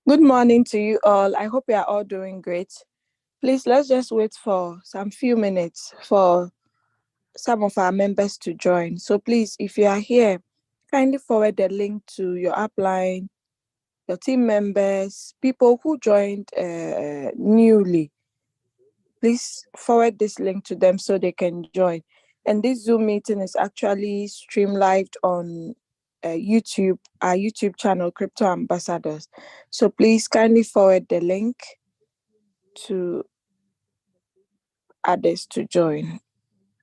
Good morning to you all. I hope you are all doing great. Please, let's just wait for some few minutes for some of our members to join. So please, if you are here, kindly forward the link to your upline, your team members, people who joined newly. Please forward this link to them so they can join. And this Zoom meeting is actually streamed live on YouTube, our YouTube channel, Crypto Ambassadors. So please kindly forward the link to others to join.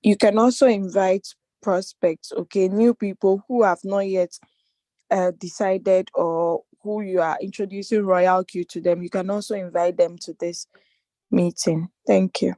You can also invite prospects, okay, new people who have not yet decided or who you are introducing Royal Q to them. You can also invite them to this meeting. Thank you.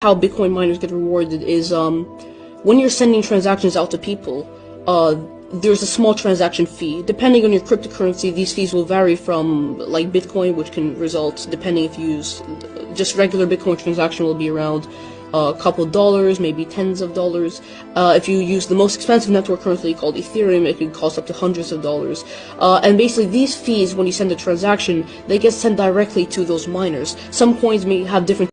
How Bitcoin miners get rewarded is when you're sending transactions out to people, there's a small transaction fee. Depending on your cryptocurrency, these fees will vary from like Bitcoin, which can result, depending if you use just regular Bitcoin transaction, will be around a couple of dollars, maybe tens of dollars. If you use the most expensive network currently called Ethereum, it could cost up to hundreds of dollars. And basically these fees, when you send a transaction, they get sent directly to those miners. Some coins may have different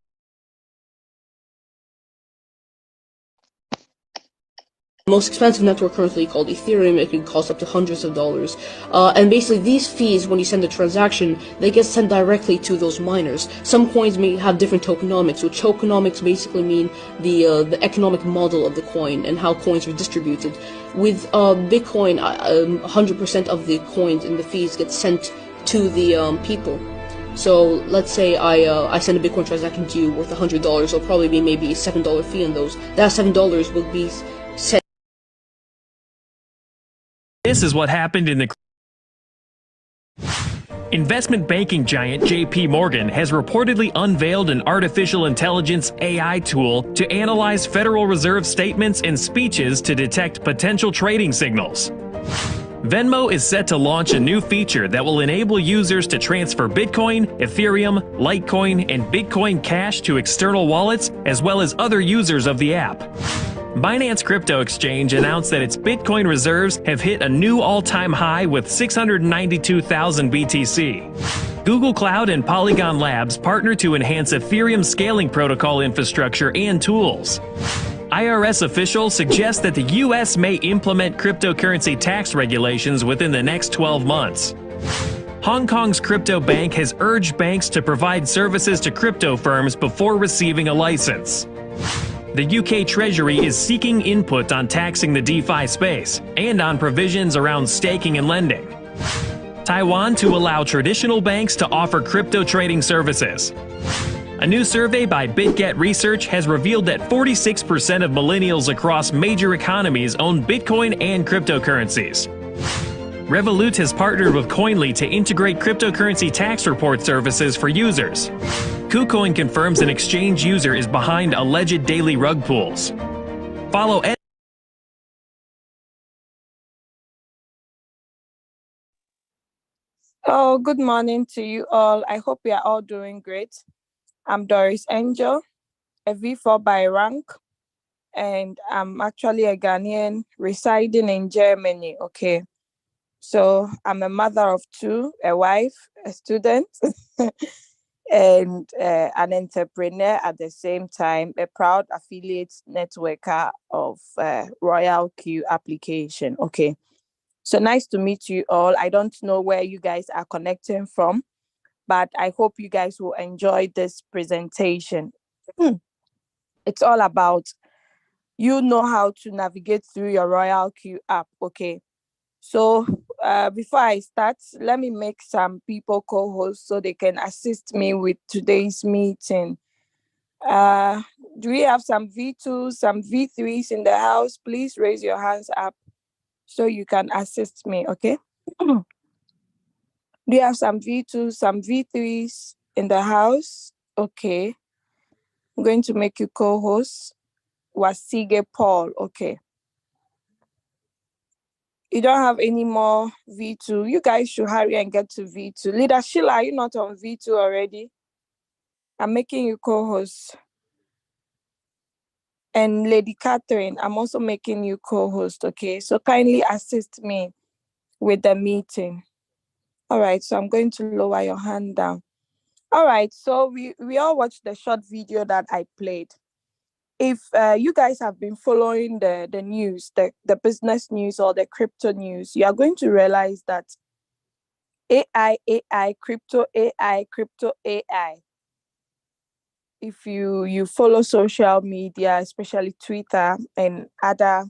most expensive network currently called Ethereum, it could cost up to hundreds of dollars. And basically these fees, when you send a transaction, they get sent directly to those miners. Some coins may have different tokenomics, which tokenomics basically mean the economic model of the coin and how coins are distributed. With Bitcoin, 100% of the coins and the fees get sent to the people. So let's say I send a Bitcoin transaction to you worth $100, it'll probably be maybe a $7 fee on those. That $7 will be sent. This is what happened in the investment banking giant JP Morgan has reportedly unveiled an artificial intelligence AI tool to analyze Federal Reserve statements and speeches to detect potential trading signals. Venmo is set to launch a new feature that will enable users to transfer Bitcoin, Ethereum, Litecoin, and Bitcoin Cash to external wallets, as well as other users of the app. Binance Crypto Exchange announced that its Bitcoin reserves have hit a new all-time high with 692,000 BTC. Google Cloud and Polygon Labs partner to enhance Ethereum scaling protocol infrastructure and tools. IRS officials suggest that the U.S. may implement cryptocurrency tax regulations within the next 12 months. Hong Kong's crypto bank has urged banks to provide services to crypto firms before receiving a license. The UK Treasury is seeking input on taxing the DeFi space and on provisions around staking and lending. Taiwan to allow traditional banks to offer crypto trading services. A new survey by BitGet Research has revealed that 46% of millennials across major economies own Bitcoin and cryptocurrencies. Revolut has partnered with Coinly to integrate cryptocurrency tax report services for users. KuCoin confirms an exchange user is behind alleged daily rug pulls. Follow Oh, good morning to you all. I hope you are all doing great. I'm Doris Angel, a V4 by rank, and I'm actually a Ghanaian residing in Germany. Okay. So I'm a mother of two, a wife, a student, and an entrepreneur at the same time, a proud affiliate networker of Royal Q application. Okay. So nice to meet you all. I don't know where you guys are connecting from, but I hope you guys will enjoy this presentation. It's all about you know how to navigate through your Royal Q app. Okay. So before I start, let me make some people co-hosts so they can assist me with today's meeting. Do we have some V2s, some V3s in the house? Please raise your hands up so you can assist me, okay? Do you have some V2s, some V3s in the house? Okay. I'm going to make you co-host. Wasige Paul, okay. You don't have any more V2. You guys should hurry and get to V2. Leader Sheila, are you not on V2 already? I'm making you co-host. And Lady Catherine, I'm also making you co-host, okay? So kindly assist me with the meeting. All right, so I'm going to lower your hand down. All right, so we all watched the short video that I played. If you guys have been following the news, the business news or the crypto news, you are going to realize that AI, crypto AI, crypto AI. If you follow social media, especially Twitter and other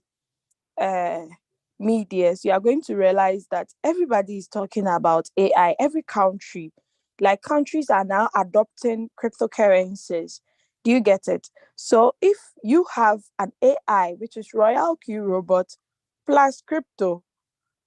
medias, you are going to realize that everybody is talking about AI. Every country, like countries are now adopting cryptocurrencies. Do you get it? So if you have an AI, which is Royal Q Robot plus crypto,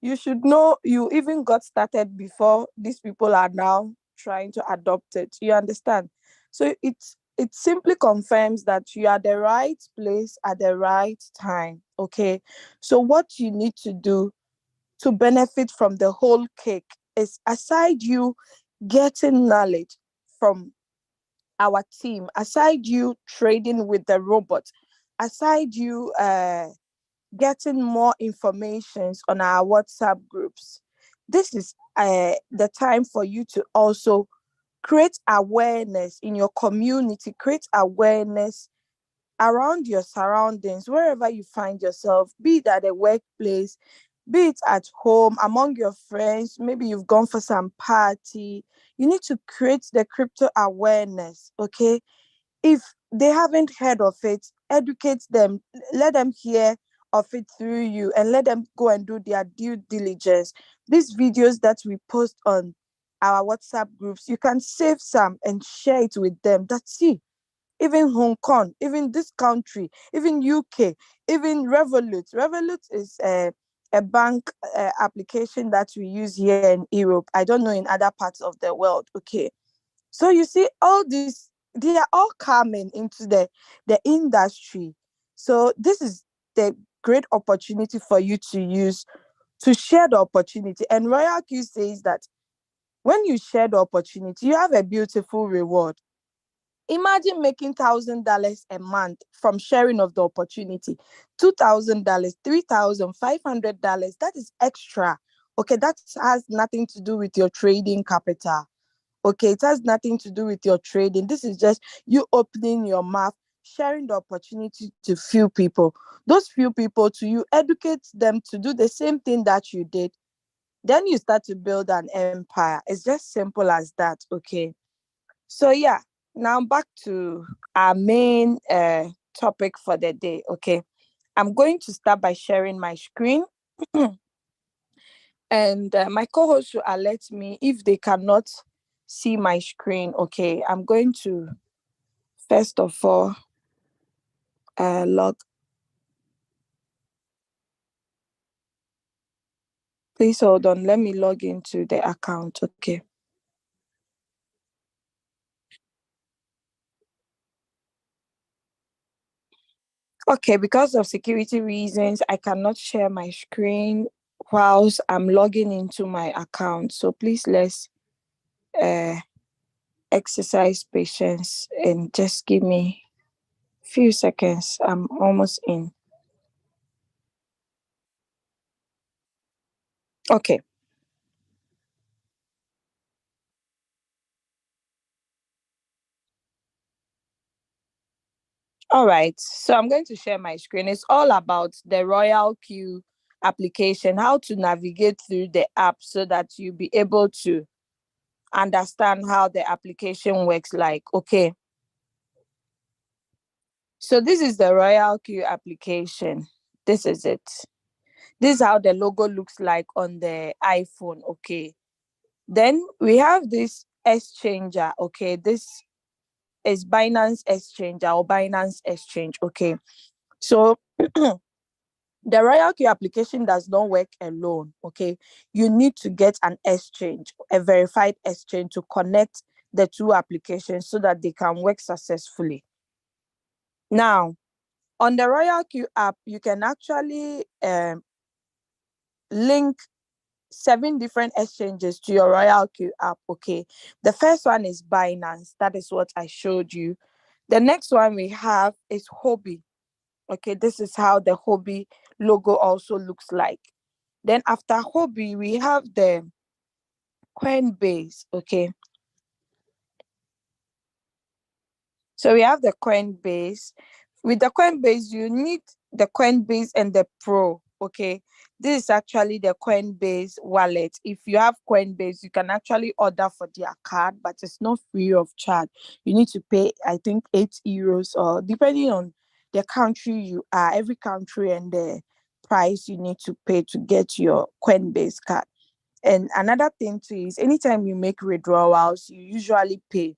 you should know you even got started before these people are now trying to adopt it. You understand? So it simply confirms that you are the right place at the right time. Okay. So what you need to do to benefit from the whole cake is, aside you getting knowledge from our team, aside you trading with the robot, aside you getting more information on our WhatsApp groups, this is the time for you to also create awareness in your community, create awareness around your surroundings, wherever you find yourself, be it at a workplace, be it at home, among your friends, maybe you've gone for some party. You need to create the crypto awareness, okay? If they haven't heard of it, educate them, let them hear of it through you, and let them go and do their due diligence. These videos that we post on our WhatsApp groups, you can save some and share it with them. That's it. Even Hong Kong, even this country, even UK, even Revolut. Revolut is a bank application that we use here in Europe. I don't know in other parts of the world. Okay. So you see, all these, they are all coming into the industry. So this is the great opportunity for you to use to share the opportunity. And Royal Q says that when you share the opportunity, you have a beautiful reward. Imagine making $1,000 a month from sharing of the opportunity. $2,000, $3,500. That is extra. Okay, that has nothing to do with your trading capital. Okay, it has nothing to do with your trading. This is just you opening your mouth sharing the opportunity to few people. Those few people, to you educate them to do the same thing that you did. Then you start to build an empire. It's just simple as that. Okay. So yeah, now back to our main topic for the day. Okay. I'm going to start by sharing my screen. And my co-host will alert me if they cannot see my screen. Okay, I'm going to first of all log. Please hold on. Let me log into the account. Okay. Okay, because of security reasons, I cannot share my screen whilst I'm logging into my account. So please let's uh, exercise patience and just give me a few seconds. I'm almost in. Okay. All right. So I'm going to share my screen. It's all about the Royal Q application, how to navigate through the app so that you'll be able to understand how the application works like. Okay. So this is the Royal Q application. This is it. This is how the logo looks like on the iPhone. Okay. Then we have this exchanger. Okay. This is Binance Exchanger or Binance Exchange. Okay. So the Royal Q application does not work alone. Okay. You need to get an exchange, a verified exchange to connect the two applications so that they can work successfully. Now, on the Royal Q app, you can actually link 7 different exchanges to your Royal Q app. Okay. The first one is Binance. That is what I showed you. The next one we have is Hobby. Okay. This is how the Hobby logo also looks like. Then after Hobby, we have the Coinbase. Okay. So we have the Coinbase. With the Coinbase, you need the Coinbase and the Pro. Okay. This is actually the Coinbase wallet. If you have Coinbase, you can actually order for their card, but it's not free of charge. You need to pay, I think, €8 or depending on the country you are, every country and the price you need to pay to get your Coinbase card. And another thing too is anytime you make withdrawals, you usually pay.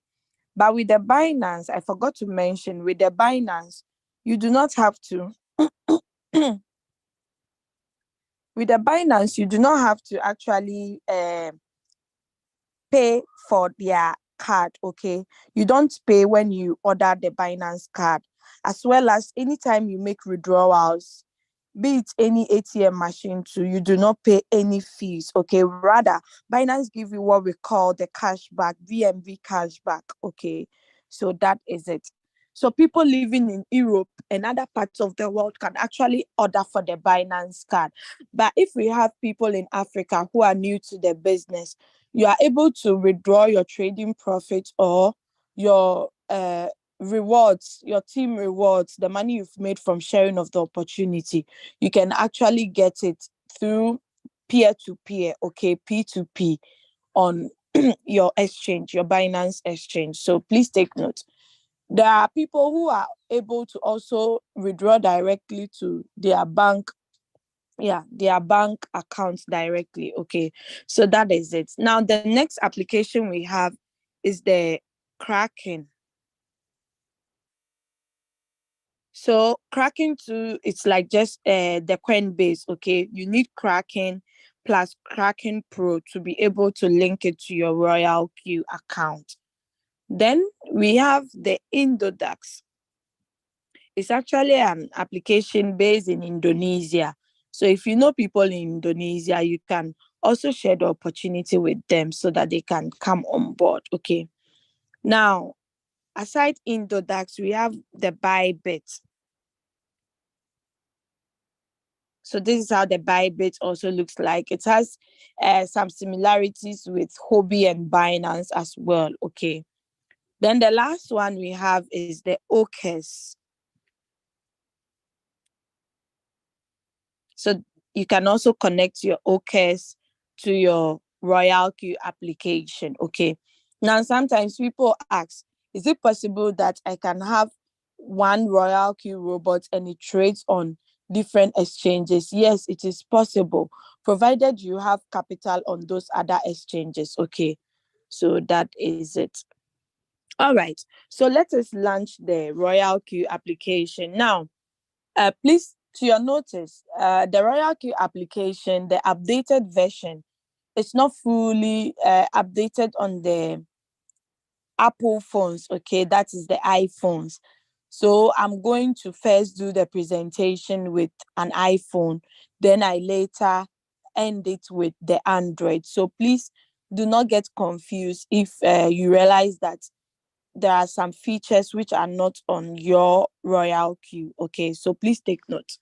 But with the Binance, I forgot to mention, with the Binance, you do not have to. With the Binance, you do not have to actually pay for their card. Okay, you don't pay when you order the Binance card, as well as anytime you make withdrawals, be it any ATM machine too, you do not pay any fees. Okay, rather Binance give you what we call the cashback, VMV cashback. Okay, so that is it. So people living in Europe and other parts of the world can actually order for the Binance card. But if we have people in Africa who are new to the business, you are able to withdraw your trading profits or your rewards, your team rewards, the money you've made from sharing of the opportunity. You can actually get it through peer to peer, okay, P2P on your exchange, your Binance exchange. So please take note. There are people who are able to also withdraw directly to their bank, their bank accounts directly. Okay, so that is it. Now the next application we have is the Kraken. So Kraken too, it's like just the Coinbase. Okay, you need Kraken plus Kraken Pro to be able to link it to your Royal Q account. Then we have the Indodax. It's actually an application based in Indonesia. So if you know people in Indonesia, you can also share the opportunity with them so that they can come on board. Okay. Now, aside Indodax, we have the Bybit. So this is how the Bybit also looks like. It has some similarities with Hobby and Binance as well. Okay. Then the last one we have is the OCS. So you can also connect your OCS to your Royal Q application. Okay. Now, sometimes people ask, is it possible that I can have one Royal Q robot and it trades on different exchanges? Yes, it is possible, provided you have capital on those other exchanges. Okay. So that is it. All right. So let us launch the Royal Q application. Now, please, to your notice, the Royal Q application, the updated version, it's not fully updated on the Apple phones, okay? That is the iPhones. So I'm going to first do the presentation with an iPhone, then I later end it with the Android. So please do not get confused if you realize that there are some features which are not on your Royal Q, okay? So please take note.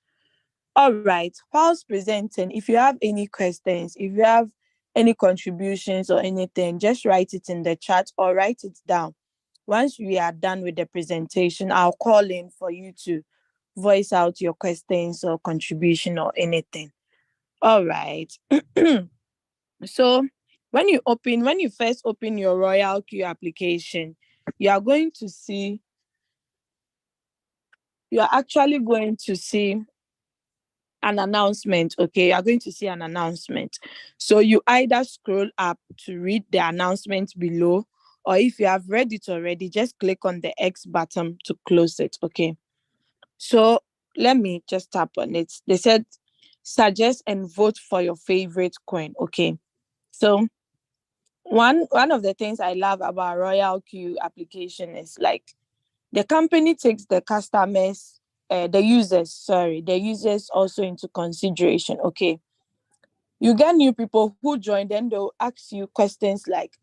All right. Whilst presenting, if you have any questions, if you have any contributions or anything, just write it in the chat or write it down. Once we are done with the presentation, I'll call in for you to voice out your questions or contribution or anything. All right. So when you first open your Royal Q application, you are actually going to see an announcement. Okay, you are going to see an announcement. So you either scroll up to read the announcement below, or if you have read it already, just click on the X button to close it. Okay, so let me just tap on it. They said suggest and vote for your favorite coin. Okay, so one of the things I love about Royal Q application is like the company takes the customers, the users also into consideration. Okay, you get new people who join, then they'll ask you questions like,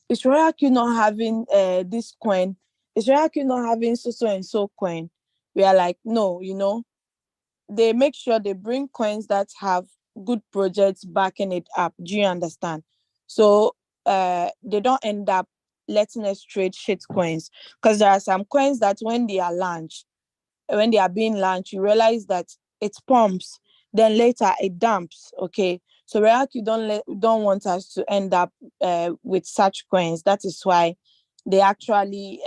is Royal Q not having this coin? Is Royal Q not having so and so coin? We are like, no, they make sure they bring coins that have good projects backing it up. Do you understand? So they don't end up letting us trade shit coins, because there are some coins that when they are being launched, you realize that it pumps, then later it dumps. Okay, so React don't want us to end up with such coins. That is why they actually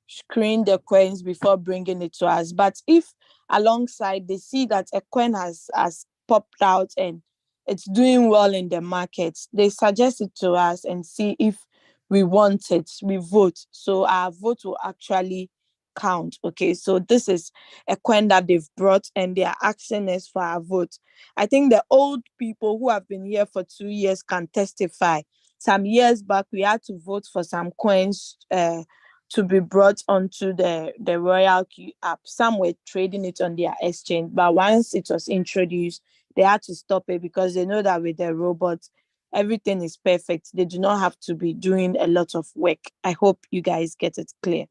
screen the coins before bringing it to us. But if alongside they see that a coin has popped out and it's doing well in the market, they suggest it to us and see if we want it, we vote. So our vote will actually count. Okay, so this is a coin that they've brought and they are asking us for our vote. I think the old people who have been here for 2 years can testify. Some years back, we had to vote for some coins to be brought onto the Royal Q app. Some were trading it on their exchange, but once it was introduced, they had to stop it because they know that with the robots, everything is perfect. They do not have to be doing a lot of work. I hope you guys get it clear.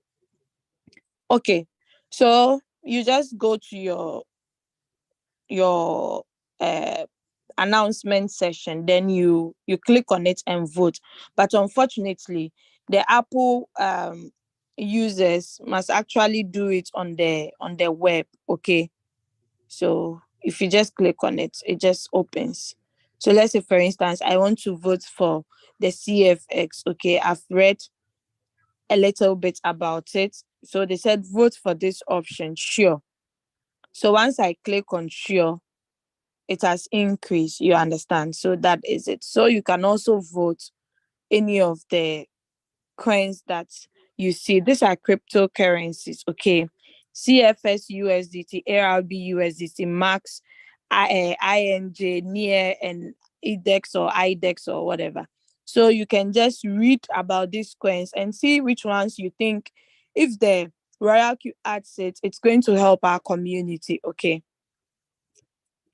Okay, so you just go to your announcement session, then you click on it and vote. But unfortunately, the Apple users must actually do it on the web. Okay, so if you just click on it, it just opens. So let's say, for instance, I want to vote for the CFX. Okay, I've read a little bit about it. So they said vote for this option, sure. So once I click on sure, it has increased, you understand? So that is it. So you can also vote any of the coins that you see. These are cryptocurrencies, okay? CFS USDT, ARB USDT, Max, INJ, NEAR, and IDEX or IDEX or whatever. So you can just read about these coins and see which ones you think, if the Royal Q adds it, it's going to help our community, okay?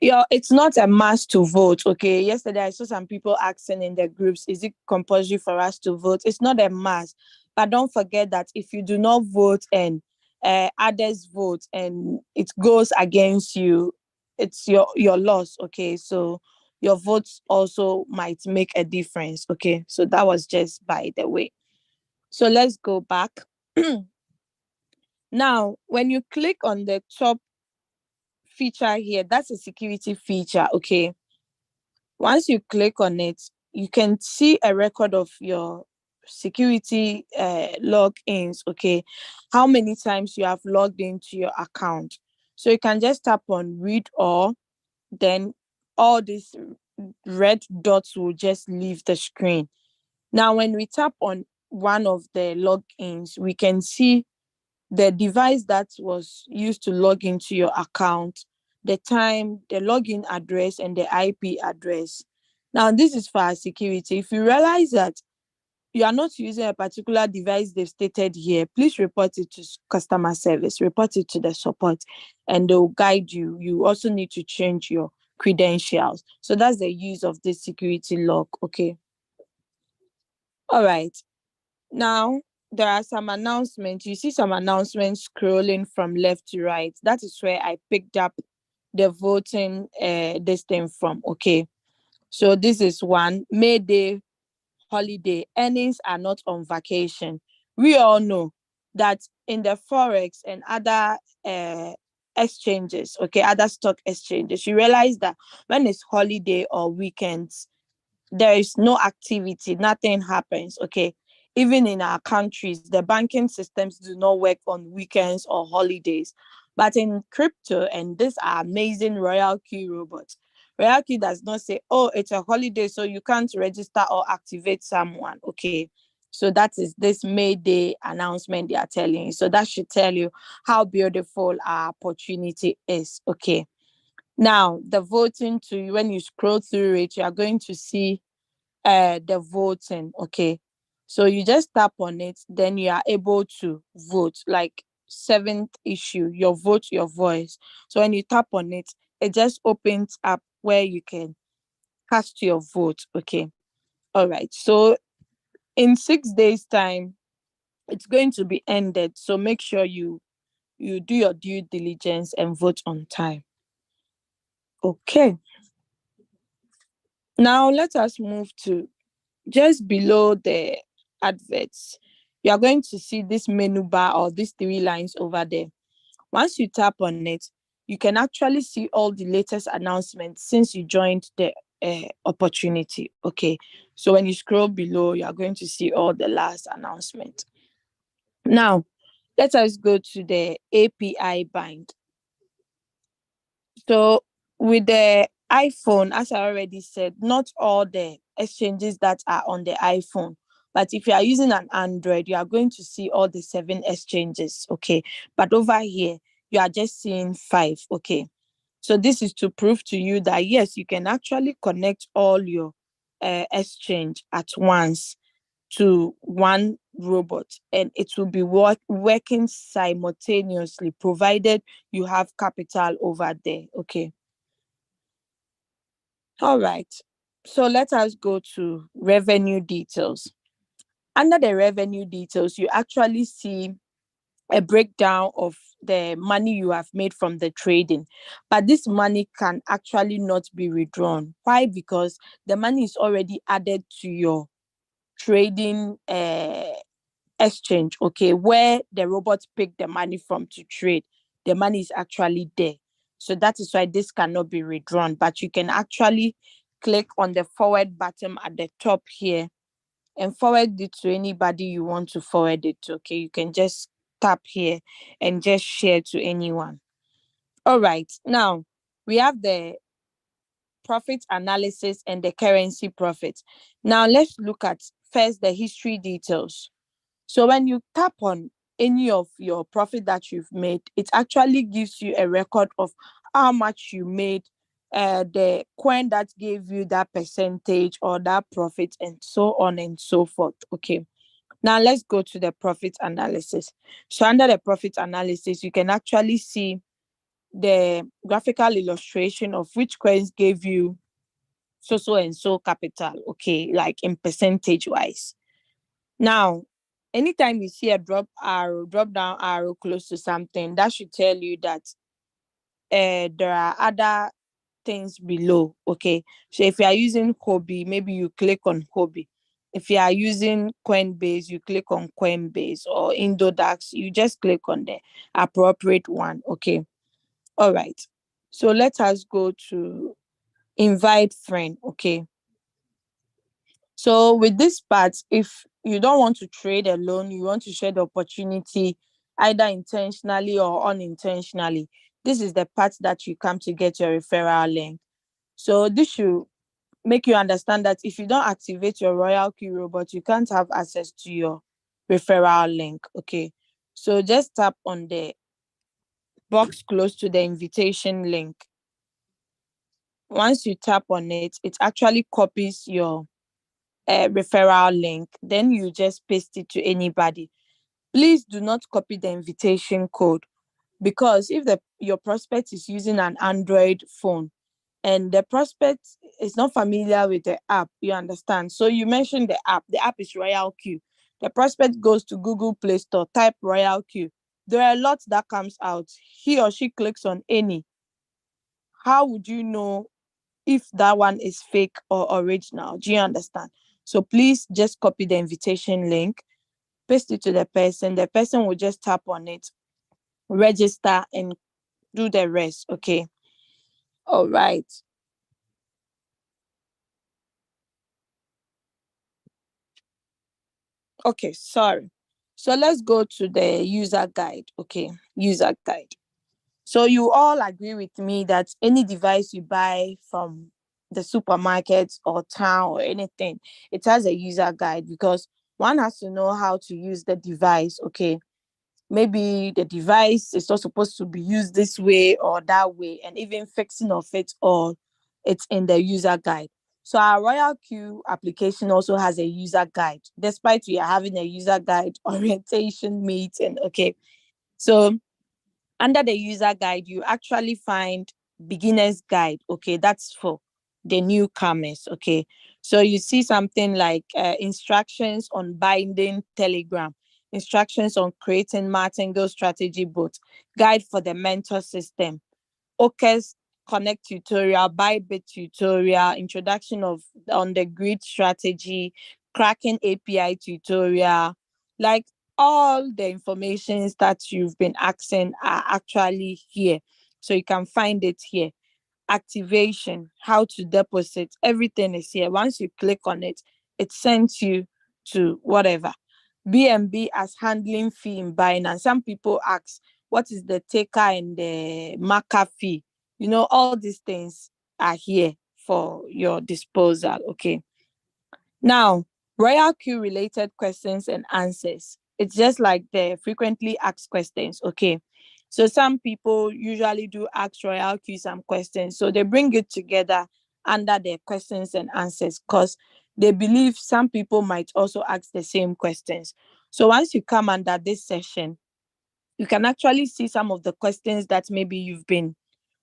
Yeah, it's not a must to vote. Okay, yesterday I saw some people asking in the groups, is it compulsory for us to vote? It's not a must, but don't forget that if you do not vote and others vote and it goes against you, it's your loss. Okay, so your votes also might make a difference. Okay, so that was just by the way. So let's go back. Now, when you click on the top feature here, that's a security feature, okay? Once you click on it, you can see a record of your security logins, okay? How many times you have logged into your account. So you can just tap on read all, then all these red dots will just leave the screen. Now, when we tap on one of the logins, we can see the device that was used to log into your account, the time, the login address, and the IP address. Now, this is for our security. If you realize that you are not using a particular device they've stated here, please report it to customer service, report it to the support, and they'll guide you. You also need to change your credentials. So that's the use of this security lock, okay? All right. Now, there are some announcements. You see some announcements scrolling from left to right. That is where I picked up the voting this thing from, okay? So this is one, May Day holiday. Earnings are not on vacation. We all know that in the Forex and other exchanges, okay, other stock exchanges, you realize that when it's holiday or weekends, there is no activity, nothing happens, okay? Even in our countries, the banking systems do not work on weekends or holidays. But in crypto, and these are amazing Royal Key robots, Royal Key does not say, oh, it's a holiday, so you can't register or activate someone, okay? So that is this May Day announcement they are telling you. So that should tell you how beautiful our opportunity is, okay? Now, the voting to when you scroll through it, you are going to see the voting, okay? So you just tap on it, then you are able to vote, like seventh issue, your vote, your voice. So when you tap on it, it just opens up where you can cast your vote, okay? All right. So in 6 days' time, it's going to be ended. So make sure you do your due diligence and vote on time. Okay. Now let us move to just below the adverts. You are going to see this menu bar or these three lines over there. Once you tap on it, you can actually see all the latest announcements since you joined the opportunity. Okay. So when you scroll below, you are going to see all the last announcement. Now, let us go to the API bind. So with the iPhone, as I already said, not all the exchanges that are on the iPhone. But if you are using an Android, you are going to see all the 7 exchanges, okay? But over here, you are just seeing 5, okay? So this is to prove to you that, yes, you can actually connect all your exchange at once to one robot, and it will be working simultaneously, provided you have capital over there, okay? All right. So let us go to revenue details. Under the revenue details, you actually see a breakdown of the money you have made from the trading. But this money can actually not be withdrawn. Why? Because the money is already added to your trading exchange, okay, where the robots pick the money from to trade. The money is actually there. So that is why this cannot be withdrawn. But you can actually click on the forward button at the top here and forward it to anybody you want to forward it to. Okay, you can just tap here and just share to anyone. All right, now we have the profit analysis and the currency profit. Now let's look at first the history details. So when you tap on any of your profit that you've made, it actually gives you a record of how much you made, the coin that gave you that percentage or that profit, and so on and so forth. Okay. Now let's go to the profit analysis. So under the profit analysis, you can actually see the graphical illustration of which coins gave you so and so capital, okay, like in percentage wise. Now, anytime you see a drop down arrow close to something, that should tell you that there are other things below. Okay. So if you are using hobby, maybe you click on hobby. If you are using Coinbase, you click on Coinbase, or Indodax, you just click on the appropriate one. Okay. All right. So let us go to invite friend. Okay. So with this part, if you don't want to trade alone, you want to share the opportunity either intentionally or unintentionally, this is the part that you come to get your referral link. So this should make you understand that if you don't activate your Royal Queue robot, you can't have access to your referral link. Okay. So just tap on the box close to the invitation link. Once you tap on it, it actually copies your referral link. Then you just paste it to anybody. Please do not copy the invitation code, because if your prospect is using an Android phone and the prospect is not familiar with the app, you understand? So you mentioned the app is Royal Queue. The prospect goes to Google Play Store, type Royal Queue. There are lots that comes out. He or she clicks on any. How would you know if that one is fake or original? Do you understand? So please just copy the invitation link, paste it to the person. The person will just tap on it, register, and do the rest. Okay. All right. Okay, sorry. So let's go to the user guide. Okay, user guide. So you all agree with me that any device you buy from the supermarket or town or anything, it has a user guide, because one has to know how to use the device. Okay, maybe the device is not supposed to be used this way or that way, and even fixing of it all, it's in the user guide. So our Royal Queue application also has a user guide, despite we are having a user guide orientation meeting. Okay, so under the user guide, you actually find beginner's guide. Okay, that's for the newcomers. Okay, so you see something like instructions on binding Telegram, instructions on creating Martingale strategy bot, guide for the mentor system, OKES Connect tutorial, Bybit tutorial, introduction of on the grid strategy, Kraken API tutorial, like all the informations that you've been asking are actually here. So you can find it here. Activation, how to deposit, everything is here. Once you click on it, it sends you to whatever. BNB as handling fee in Binance. Some people ask, what is the taker and the marker fee? All these things are here for your disposal. Okay. Now, Royal Queue related questions and answers. It's just like the frequently asked questions. Okay. So some people usually do ask Royal Queue some questions. So they bring it together under their questions and answers, because they believe some people might also ask the same questions. So once you come under this session, you can actually see some of the questions that maybe you've been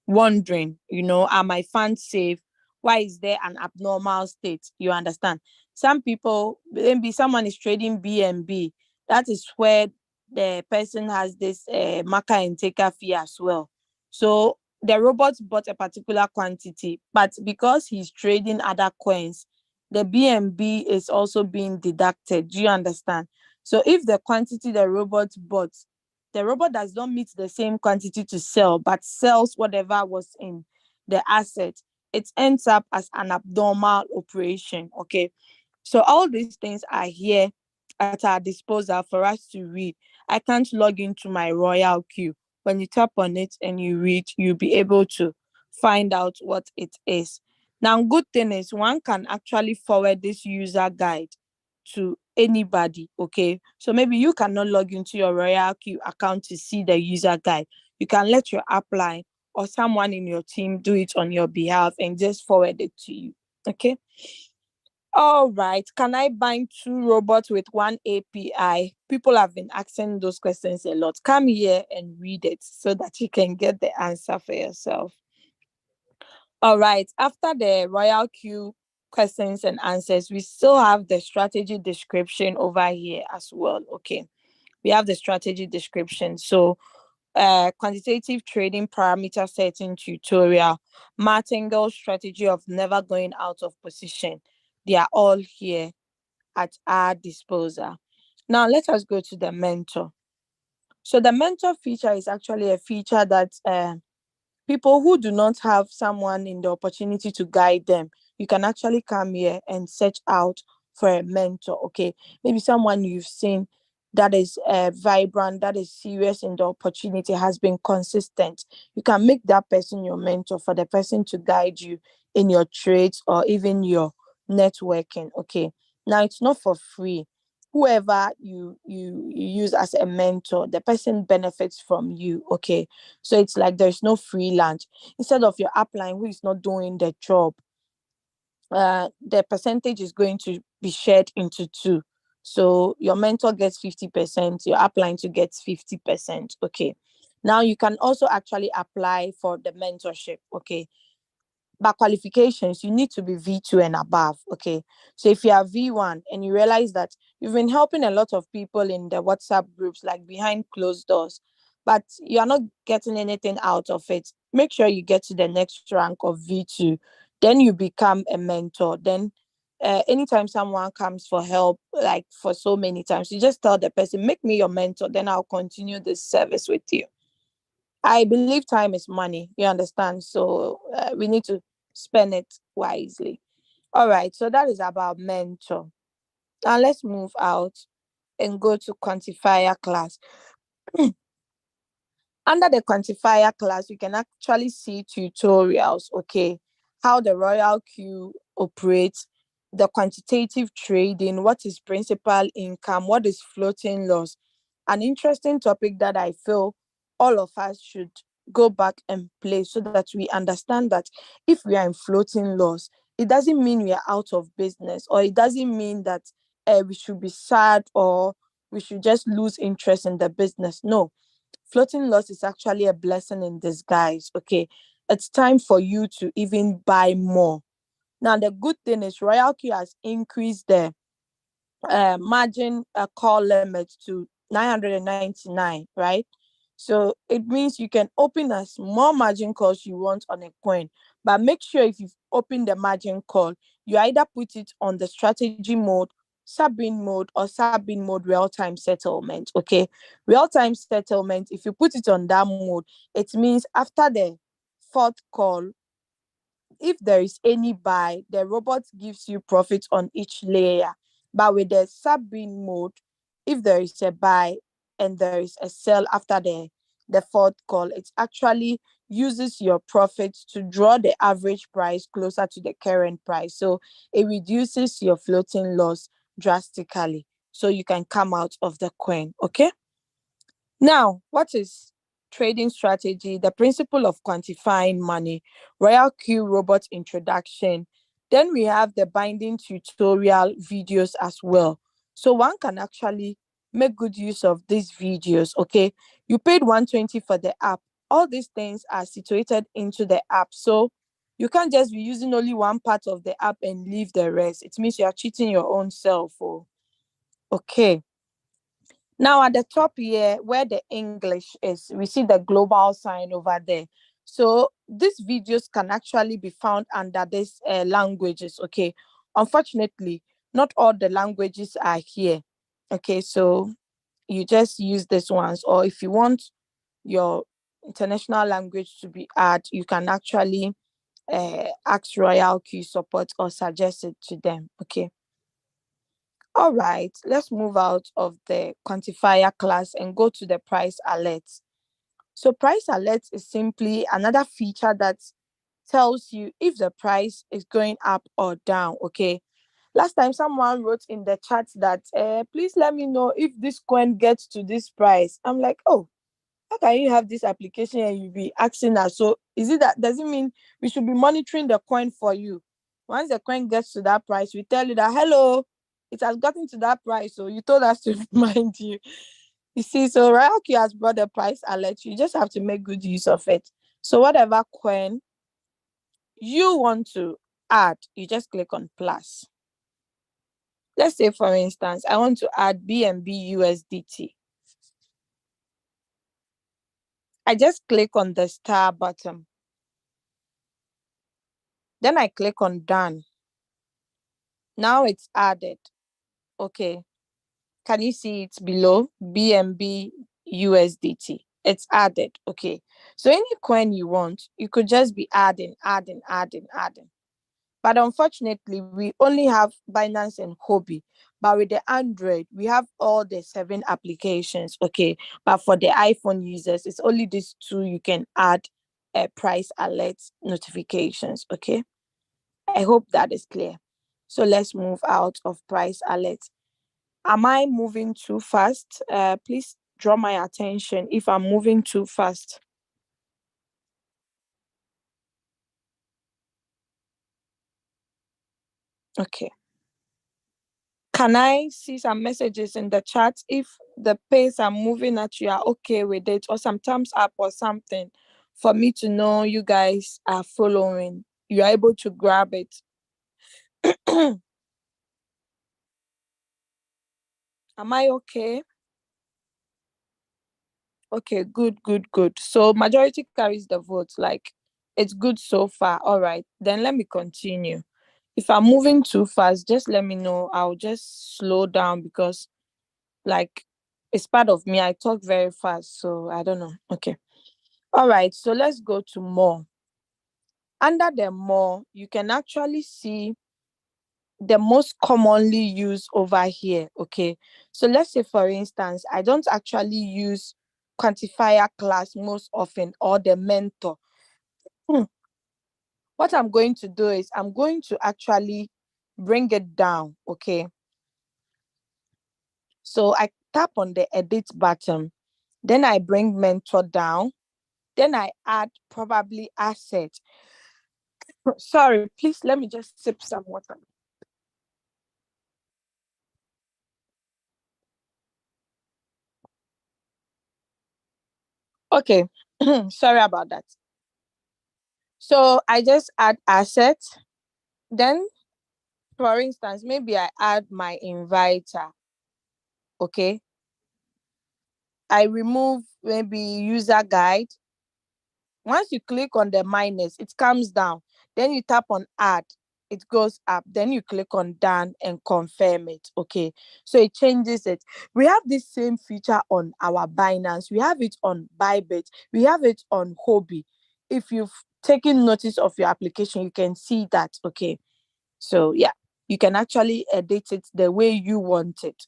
wondering, are my funds safe? Why is there an abnormal state? You understand? Some people, maybe someone is trading BNB. That is where the person has this marker and taker fee as well. So the robot bought a particular quantity, but because he's trading other coins, the BNB is also being deducted. Do you understand? So if the quantity the robot bought, the robot does not meet the same quantity to sell, but sells whatever was in the asset, it ends up as an abnormal operation. Okay. So all these things are here at our disposal for us to read. I can't log into my Royal Queue. When you tap on it and you read, you'll be able to find out what it is. Now, good thing is one can actually forward this user guide to anybody. Okay, so maybe you cannot log into your Royal Queue account to see the user guide. You can let your upline or someone in your team do it on your behalf and just forward it to you. Okay. All right. Can I bind two robots with one API? People have been asking those questions a lot. Come here and read it so that you can get the answer for yourself. All right. After the Royal Queue questions and answers, we still have the strategy description over here as well. Okay. We have the strategy description. So quantitative trading parameter setting tutorial, Martingale strategy of never going out of position. They are all here. at our disposal. Now, let us go to the mentor. So, the mentor feature is actually a feature that people who do not have someone in the opportunity to guide them, you can actually come here and search out for a mentor. Okay, maybe someone you've seen that is vibrant, that is serious in the opportunity, has been consistent. You can make that person your mentor, for the person to guide you in your trades or even your networking. Okay, now it's not for free. Whoever you use as a mentor, the person benefits from you. Okay, so it's like there's no free lunch. Instead of your upline who is not doing the job, the percentage is going to be shared into two. So your mentor gets 50%, your upline to gets 50%. Okay. Now you can also actually apply for the mentorship. Okay. But qualifications, you need to be V2 and above. Okay. So if you are V1 and you realize that you've been helping a lot of people in the WhatsApp groups, like behind closed doors, but you're not getting anything out of it, make sure you get to the next rank of V2. Then you become a mentor. Then anytime someone comes for help, like for so many times, you just tell the person, make me your mentor, then I'll continue this service with you. I believe time is money, you understand? So we need to spend it wisely. All right, so that is about mentor. Now let's move out and go to quantifier class. Under the quantifier class, you can actually see tutorials, okay, how the Royal Queue operates, the quantitative trading, what is principal income, what is floating loss. An interesting topic that I feel all of us should go back and play, so that we understand that if we are in floating loss, it doesn't mean we are out of business, or it doesn't mean that we should be sad, or we should just lose interest in the business. No, floating loss is actually a blessing in disguise. Okay, it's time for you to even buy more. Now the good thing is Royal Q has increased the margin call limit to 999, right? So it means you can open as more margin calls you want on a coin, but make sure if you've opened the margin call, you either put it on the strategy mode, sub-in mode, or sub-in mode real-time settlement. Okay, real-time settlement, if you put it on that mode, it means after the fourth call, if there is any buy, the robot gives you profit on each layer. But with the sub-bin mode, if there is a buy and there is a sell after the fourth call, it actually uses your profits to draw the average price closer to the current price. So it reduces your floating loss drastically. So you can come out of the coin. Okay. Now, what is trading strategy? The principle of quantifying money, Royal Q robot introduction. Then we have the binding tutorial videos as well. So one can actually make good use of these videos. Okay, you paid 120 for the app. All these things are situated into the app. So you can't just be using only one part of the app and leave the rest. It means you are cheating your own self. Oh, okay. Now at the top here, where the English is, we see the global sign over there. So these videos can actually be found under these languages. Okay, unfortunately, not all the languages are here. Okay, so you just use these ones, or if you want your international language to be added, you can actually ask Royal Q support or suggest it to them. Okay. All right, let's move out of the quantifier class and go to the price alerts. So price alerts is simply another feature that tells you if the price is going up or down. Okay. Last time someone wrote in the chat that please let me know if this coin gets to this price. I'm like, oh, how can you have this application and you be asking us? So is it that, does it mean we should be monitoring the coin for you? Once the coin gets to that price, we tell you that hello, it has gotten to that price. So you told us to remind you. You see, so Ryuki has brought the price alert. You just have to make good use of it. So whatever coin you want to add, you just click on plus. Let's say, for instance, I want to add BNB USDT. I just click on the star button. Then I click on done. Now it's added. Okay. Can you see it below? BNB USDT. It's added. Okay. So any coin you want, you could just be adding, adding, adding, adding. But unfortunately, we only have Binance and Hobby. But with the Android, we have all the 7 applications. Okay. But for the iPhone users, it's only these 2 you can add price alert notifications. Okay. I hope that is clear. So let's move out of price alert. Am I moving too fast? Please draw my attention if I'm moving too fast. Okay. Can I see some messages in the chat if the pace I'm moving at you are okay with it, or some thumbs up or something for me to know you guys are following? You are able to grab it. Am I okay? Okay, good, good, good. So majority carries the vote. Like, it's good so far. All right. Then let me continue. If I'm moving too fast, just let me know. I'll just slow down because like it's part of me. I talk very fast, so I don't know. Okay. All right. So let's go to more. Under the more, you can actually see the most commonly used over here. Okay. So let's say for instance, I don't actually use quantifier class most often or the mentor. Hmm. What I'm going to do is I'm going to actually bring it down. Okay. So I tap on the edit button, then I bring mentor down, then I add probably asset. Sorry, please let me just sip some water. Okay, sorry about that. So I just add asset, then for instance, maybe I add my inviter. Okay, I remove maybe user guide. Once you click on the minus, it comes down. Then you tap on add, it goes up. Then you click on done and confirm it. Okay. So it changes it. We have this same feature on our Binance. We have it on Bybit. We have it on Hobby. If you've taken notice of your application, you can see that. Okay. So yeah, you can actually edit it the way you want it.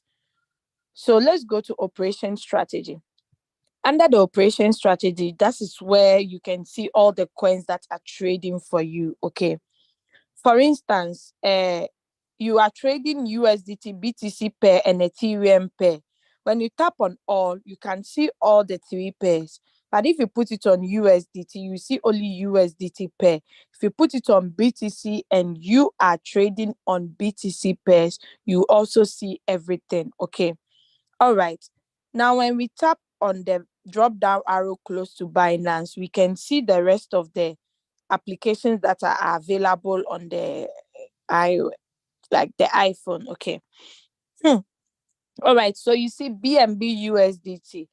So let's go to operation strategy. Under the operation strategy, that is where you can see all the coins that are trading for you. Okay. For instance, you are trading USDT, BTC pair, and Ethereum pair. When you tap on all, you can see all the 3 pairs. But if you put it on USDT, you see only USDT pair. If you put it on BTC and you are trading on BTC pairs, you also see everything. Okay. All right. Now, when we tap on the drop down arrow close to Binance, we can see the rest of the applications that are available on the iOS, like the iPhone. Okay. Hmm. All right. So you see BNB USDT.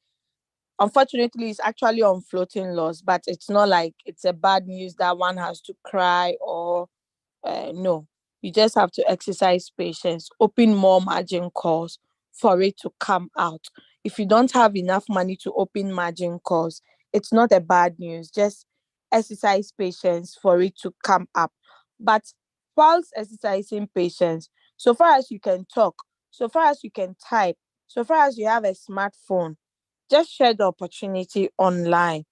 Unfortunately, it's actually on floating loss, but it's not like it's a bad news that one has to cry or no, you just have to exercise patience, open more margin calls for it to come out. If you don't have enough money to open margin calls, it's not a bad news. Just exercise patience for it to come up. But whilst exercising patience, so far as you can talk, so far as you can type, so far as you have a smartphone, just share the opportunity online.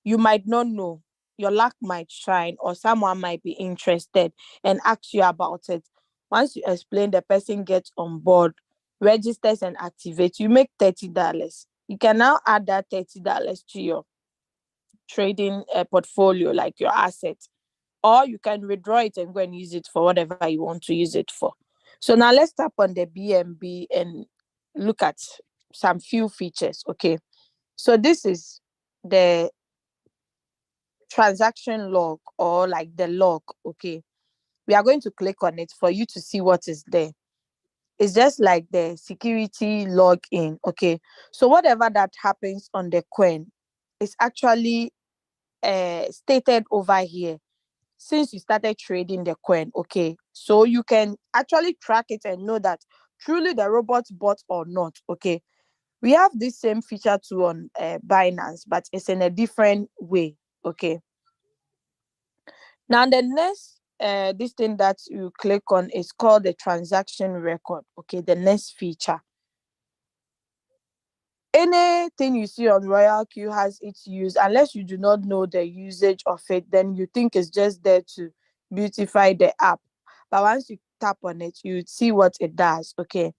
You might not know. Your luck might shine, or someone might be interested and ask you about it. Once you explain, the person gets on board, registers, and activates. You make $30. You can now add that $30 to your trading portfolio, like your asset, or you can withdraw it and go and use it for whatever you want to use it for. So now let's tap on the BNB and look at some few features. Okay. So this is the transaction log, or like the log. Okay, we are going to click on it for you to see what is there. It's just like the security login. Okay, so whatever that happens on the coin is actually stated over here since you started trading the coin. Okay, so you can actually track it and know that truly the robot bought or not. Okay, we have this same feature too on Binance, but it's in a different way. Okay, now the next this thing that you click on is called the transaction record. Okay, the next feature. Anything you see on Royal Q has its use. Unless you do not know the usage of it, then you think it's just there to beautify the app. But once you tap on it, you see what it does. Okay,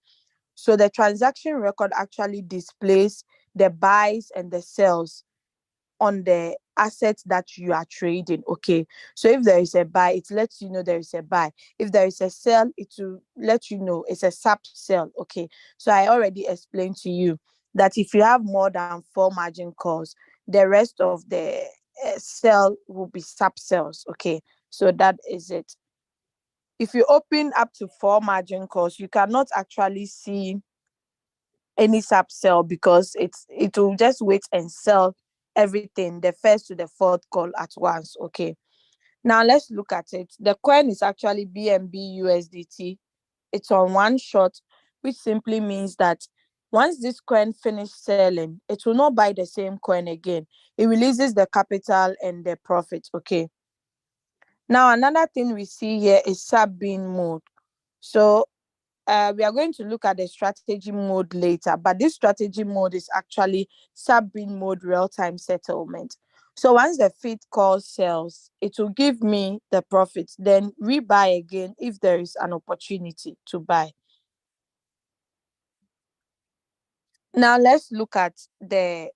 so the transaction record actually displays the buys and the sells on the assets that you are trading. Okay, so if there is a buy, it lets you know there is a buy. If there is a sell, it will let you know it's a sub sell. Okay, so I already explained to you that if you have more than 4 margin calls, the rest of the sell will be sub sells. Okay, so that is it. If you open up to 4 margin calls, you cannot actually see any sub sell because it will just wait and sell everything, the first to the fourth call at once. Okay, now let's look at it. The coin is actually BNB USDT. It's on one shot, which simply means that once this coin finish selling, it will not buy the same coin again. It releases the capital and the profit. Okay, now another thing we see here is sub bin mode. So we are going to look at the strategy mode later, but this strategy mode is actually sub-bin mode real-time settlement. So once the feed call sells, it will give me the profit, then rebuy again if there is an opportunity to buy. Now let's look at the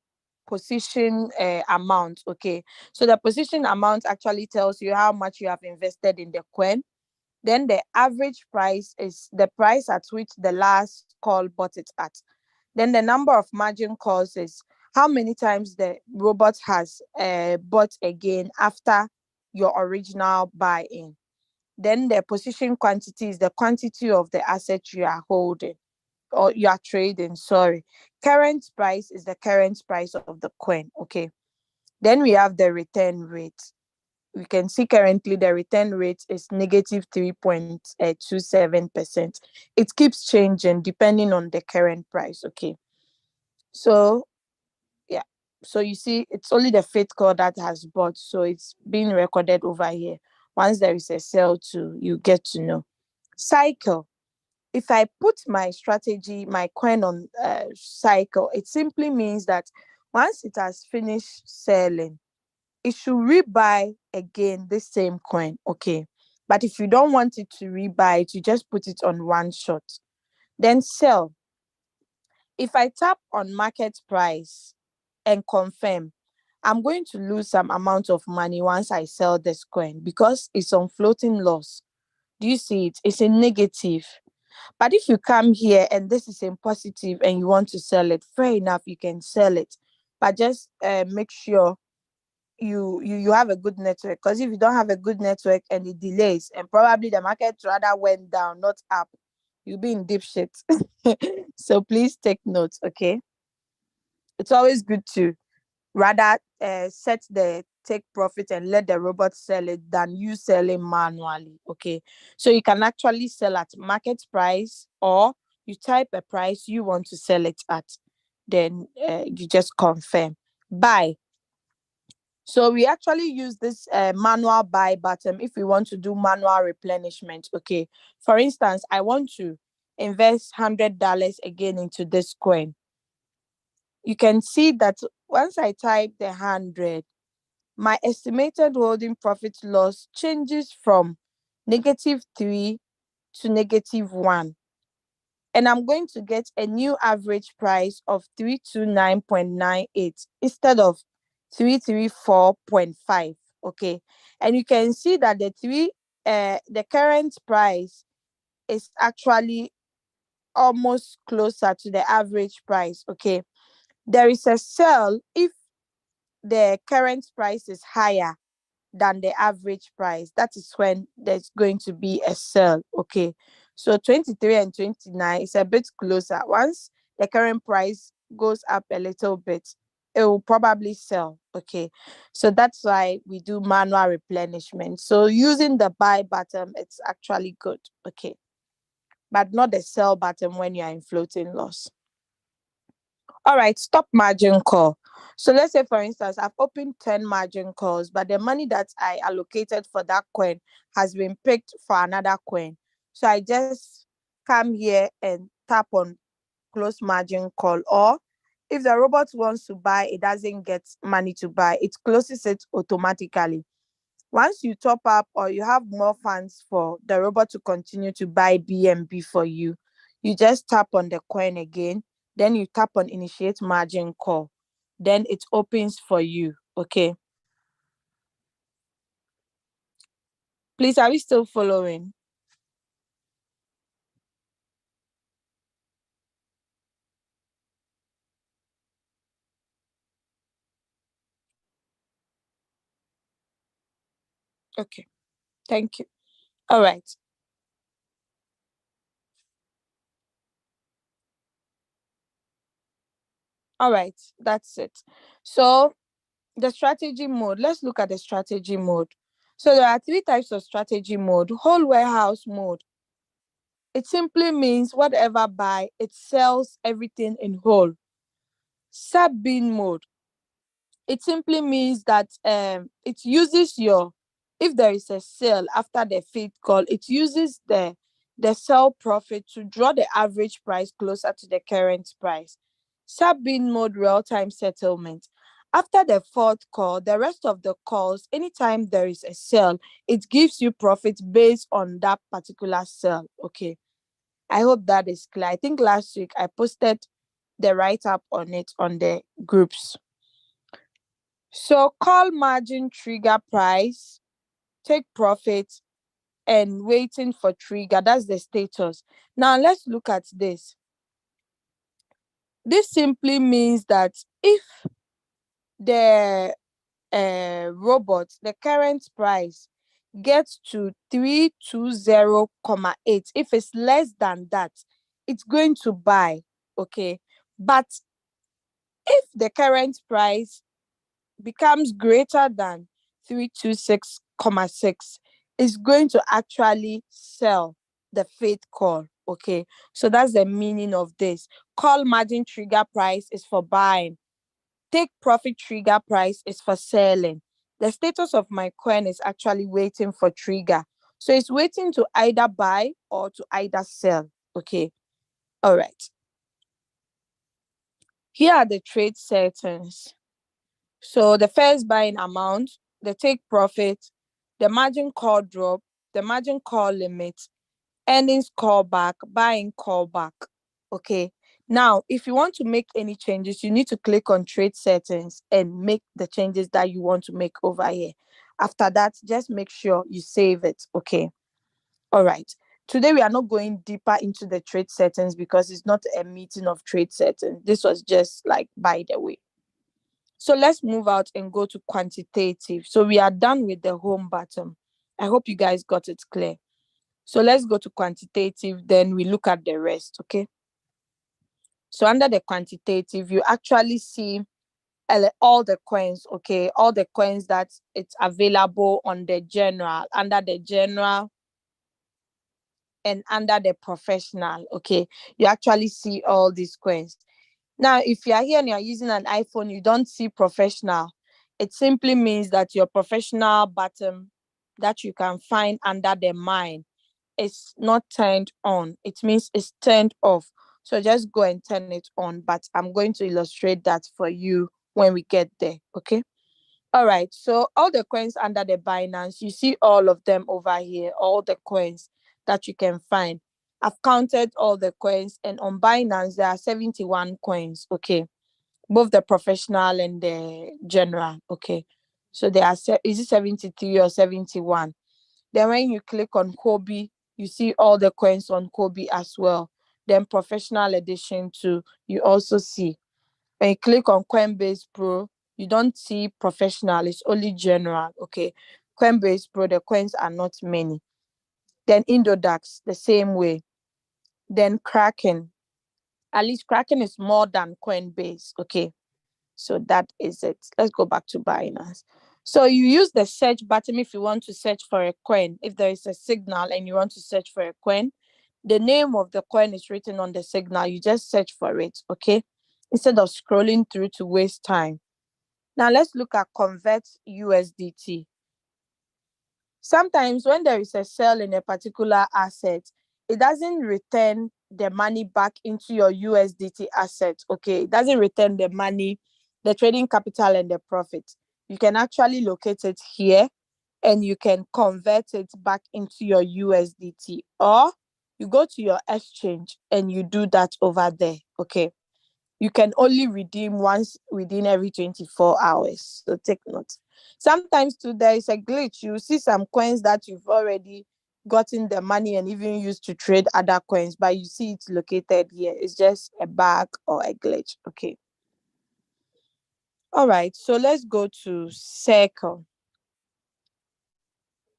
position amount. Okay, so the position amount actually tells you how much you have invested in the coin. Then the average price is the price at which the last call bought it at. Then the number of margin calls is how many times the robot has bought again after your original buy-in. Then the position quantity is the quantity of the asset you are holding or you are trading. Sorry. Current price is the current price of the coin. Okay. Then we have the return rate. We can see currently the return rate is negative 3.27%. It keeps changing depending on the current price. Okay, so yeah, so you see it's only the faith call that has bought, so it's being recorded over here. Once there is a sell to, you get to know. Cycle. If I put my strategy, my coin on cycle, it simply means that once it has finished selling, it should rebuy again the same coin. Okay, but if you don't want it to rebuy it, you just put it on one shot. Then sell. If I tap on market price and confirm, I'm going to lose some amount of money once I sell this coin because it's on floating loss. Do you see it? It's a negative. But if you come here and this is in positive and you want to sell it, fair enough, you can sell it. But just make sure you have a good network, because if you don't have a good network and it delays and probably the market rather went down, not up, you'll be in deep shit. So please take notes. Okay, it's always good to rather set the take profit and let the robot sell it than you selling manually. Okay, so you can actually sell at market price, or you type a price you want to sell it at, then you just confirm buy. So we actually use this manual buy button if we want to do manual replenishment. Okay, for instance, I want to invest $100 again into this coin. You can see that once I type the 100, my estimated holding profit loss changes from -3 to -1. And I'm going to get a new average price of 329.98 instead of 334.5. Okay, and you can see that the current price is actually almost closer to the average price. Okay, there is a sell if the current price is higher than the average price. That is when there's going to be a sell. Okay, so 23 and 29 is a bit closer. Once the current price goes up a little bit, it will probably sell. Okay, so that's why we do manual replenishment. So using the buy button, it's actually good. Okay, but not the sell button when you are in floating loss. All right, stop margin call. So let's say, for instance, I've opened 10 margin calls, but the money that I allocated for that coin has been picked for another coin. So I just come here and tap on close margin call. Or if the robot wants to buy, it doesn't get money to buy, it closes it automatically. Once you top up or you have more funds for the robot to continue to buy BNB for you, you just tap on the coin again, then you tap on initiate margin call, then it opens for you. Okay, please, are we still following? Okay, thank you. All right. All right, that's it. So the strategy mode, let's look at the strategy mode. So there are three types of strategy mode. Whole warehouse mode, it simply means whatever buy, it sells everything in whole. Sub-bin mode, it simply means that it uses your, if there is a sale after the feed call, it uses the sell profit to draw the average price closer to the current price. Sub-bin mode, real-time settlement. After the fourth call, the rest of the calls, anytime there is a sale, it gives you profit based on that particular sale. Okay, I hope that is clear. I think last week I posted the write-up on it on the groups. So call margin, trigger price, take profit, and waiting for trigger. That's the status. Now let's look at this. This simply means that if the robot, the current price gets to 320.8, if it's less than that, it's going to buy. Okay. But if the current price becomes greater than 326.6, is going to actually sell the faith call. Okay, so that's the meaning of this. Call margin trigger price is for buying. Take profit trigger price is for selling. The status of my coin is actually waiting for trigger. So it's waiting to either buy or to either sell. Okay, all right. Here are the trade settings. So the first buying amount, the take profit, the margin call drop, the margin call limit, earnings callback, buying callback. Okay. Now, if you want to make any changes, you need to click on trade settings and make the changes that you want to make over here. After that, just make sure you save it. Okay. All right. Today, we are not going deeper into the trade settings because it's not a meeting of trade settings. This was just like by the way. So let's move out and go to quantitative. So we are done with the home button. I hope you guys got it clear. So let's go to quantitative, then we look at the rest, okay? So under the quantitative, you actually see all the coins, okay? All the coins that it's available on the general, under the general and under the professional, okay? You actually see all these coins. Now, if you are here and you're using an iPhone, you don't see professional. It simply means that your professional button that you can find under the mine is not turned on. It means it's turned off. So just go and turn it on. But I'm going to illustrate that for you when we get there. Okay. All right. So all the coins under the Binance, you see all of them over here, all the coins that you can find. I've counted all the coins, and on Binance, there are 71 coins. Okay. Both the professional and the general. Okay. So there are, is it 73 or 71? Then when you click on Kobe, you see all the coins on Kobe as well. Then professional edition too, you also see. When you click on Coinbase Pro, you don't see professional, it's only general. Okay. Coinbase Pro, the coins are not many. Then Indodax, the same way. Then Kraken. At least Kraken is more than Coinbase. Okay. So that is it. Let's go back to Binance. So you use the search button if you want to search for a coin. If there is a signal and you want to search for a coin, the name of the coin is written on the signal. You just search for it, okay? Instead of scrolling through to waste time. Now let's look at convert USDT. Sometimes when there is a sale in a particular asset, it doesn't return the money back into your USDT asset, okay? It doesn't return the money, the trading capital and the profit. You can actually locate it here and you can convert it back into your USDT, or you go to your exchange and you do that over there, okay? You can only redeem once within every 24 hours. So take note. Sometimes too, there is a glitch. You see some coins that you've already gotten the money and even used to trade other coins, but you see it's located here. It's just a bug or a glitch. Okay. All right. So let's go to Circle.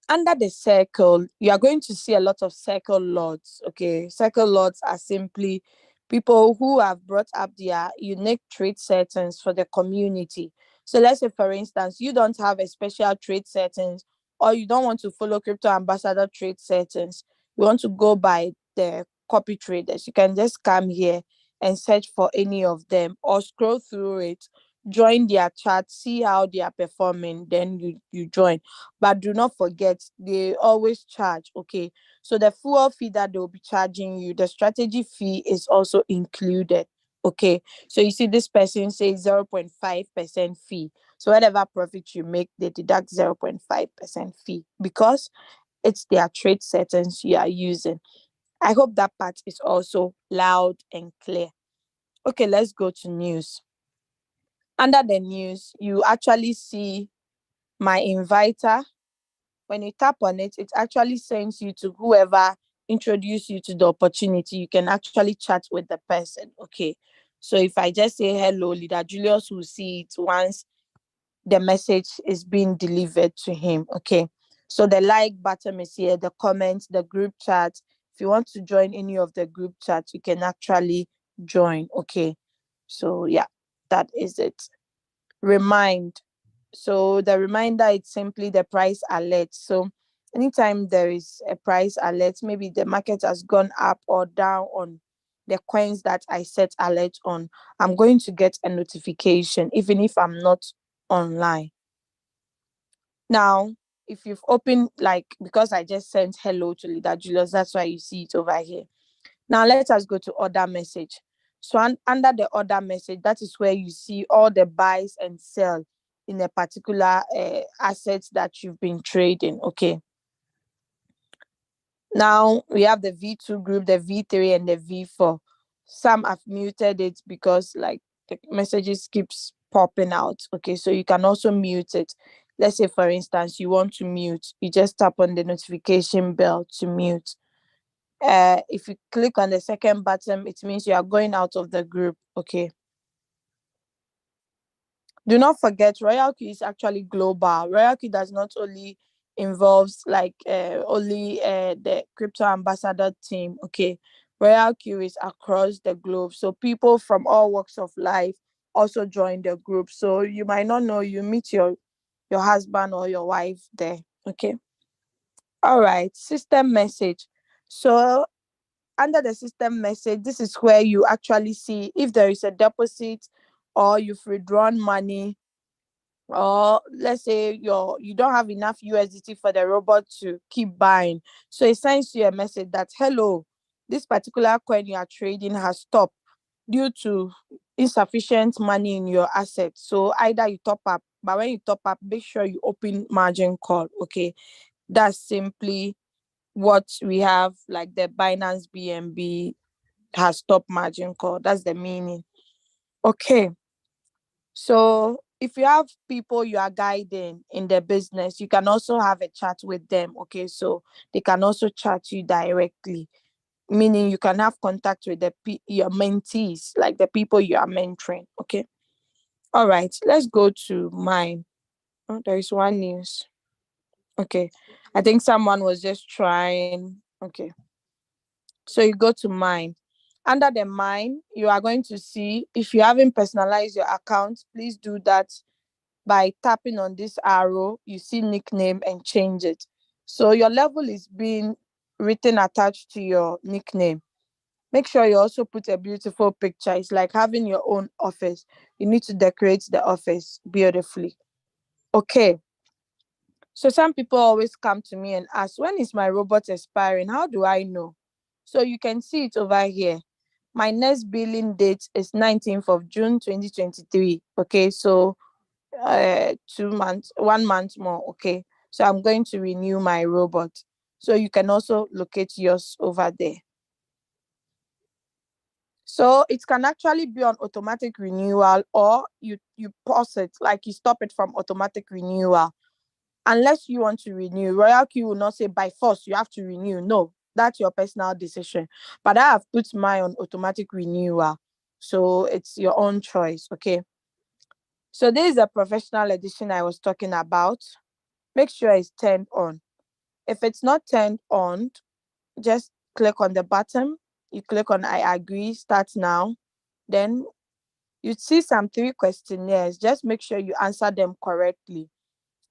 Under the Circle, you are going to see a lot of Circle lords. Okay. Circle lords are simply people who have brought up their unique trade settings for the community. So let's say, for instance, you don't have a special trade settings, or you don't want to follow crypto ambassador trade settings. You want to go by the copy traders. You can just come here and search for any of them, or scroll through it, join their chat, see how they are performing, then you join. But do not forget, they always charge, okay? So the fuel fee that they'll be charging you, the strategy fee is also included, okay? So you see this person says 0.5% fee. So whatever profit you make, they deduct 0.5% fee because it's their trade settings you are using. I hope that part is also loud and clear. Okay, let's go to news. Under the news, you actually see my inviter. When you tap on it, it actually sends you to whoever introduced you to the opportunity. You can actually chat with the person, okay? So if I just say hello, Leader Julius will see it once the message is being delivered to him, okay? So the like button is here, the comments, the group chat. If you want to join any of the group chats, you can actually join, okay? So yeah, that is it. Remind. So the reminder is simply the price alert. So anytime there is a price alert, maybe the market has gone up or down on the coins that I set alert on, I'm going to get a notification even if I'm not online. Now, if you've opened, like, because I just sent hello to Leader Julius, that's why you see it over here. Now let us go to order message. So under the order message, that is where you see all the buys and sell in a particular assets that you've been trading, okay? Now we have the V2 group, the V3 and the V4. Some have muted it because like the messages keeps popping out, okay? So you can also mute it. Let's say, for instance, you want to mute, you just tap on the notification bell to mute. If you click on the second button, it means you are going out of the group, okay? Do not forget, Royalty is actually global. Royalty does not only involves like only the crypto ambassador team, okay? Royalty is across the globe, so people from all walks of life also join the group. So you might not know, you meet your husband or your wife there, okay? All right, system message. So under the system message, this is where you actually see if there is a deposit or you've withdrawn money, or let's say you don't have enough USDT for the robot to keep buying. So it sends you a message that, hello, this particular coin you are trading has stopped due to insufficient money in your asset. So either you top up, but when you top up, make sure you open margin call, okay? That's simply what we have, like the Binance BNB has stopped margin call. That's the meaning. Okay. So if you have people you are guiding in the business, you can also have a chat with them. Okay. So they can also chat you directly, meaning you can have contact with your mentees, like the people you are mentoring. Okay. All right. Let's go to mine. Oh, there is one news. Okay. I think someone was just trying. Okay. So you go to mine. Under the mine, you are going to see if you haven't personalized your account, please do that by tapping on this arrow. You see nickname and change it. So your level is being written attached to your nickname. Make sure you also put a beautiful picture. It's like having your own office. You need to decorate the office beautifully. Okay. So some people always come to me and ask, when is my robot expiring? How do I know? So you can see it over here. My next billing date is 19th of June 2023. Okay, so 2 months, 1 month more. Okay, so I'm going to renew my robot. So you can also locate yours over there. So it can actually be on automatic renewal, or you pause it, like you stop it from automatic renewal. Unless you want to renew, Royal Key will not say by force you have to renew. No, that's your personal decision. But I have put mine on automatic renewal, so it's your own choice. Okay, so this is a professional edition I was talking about. Make sure it's turned on. If it's not turned on, just click on the button. You click on I agree, start now. Then you'd see some 3 questionnaires. Just make sure you answer them correctly,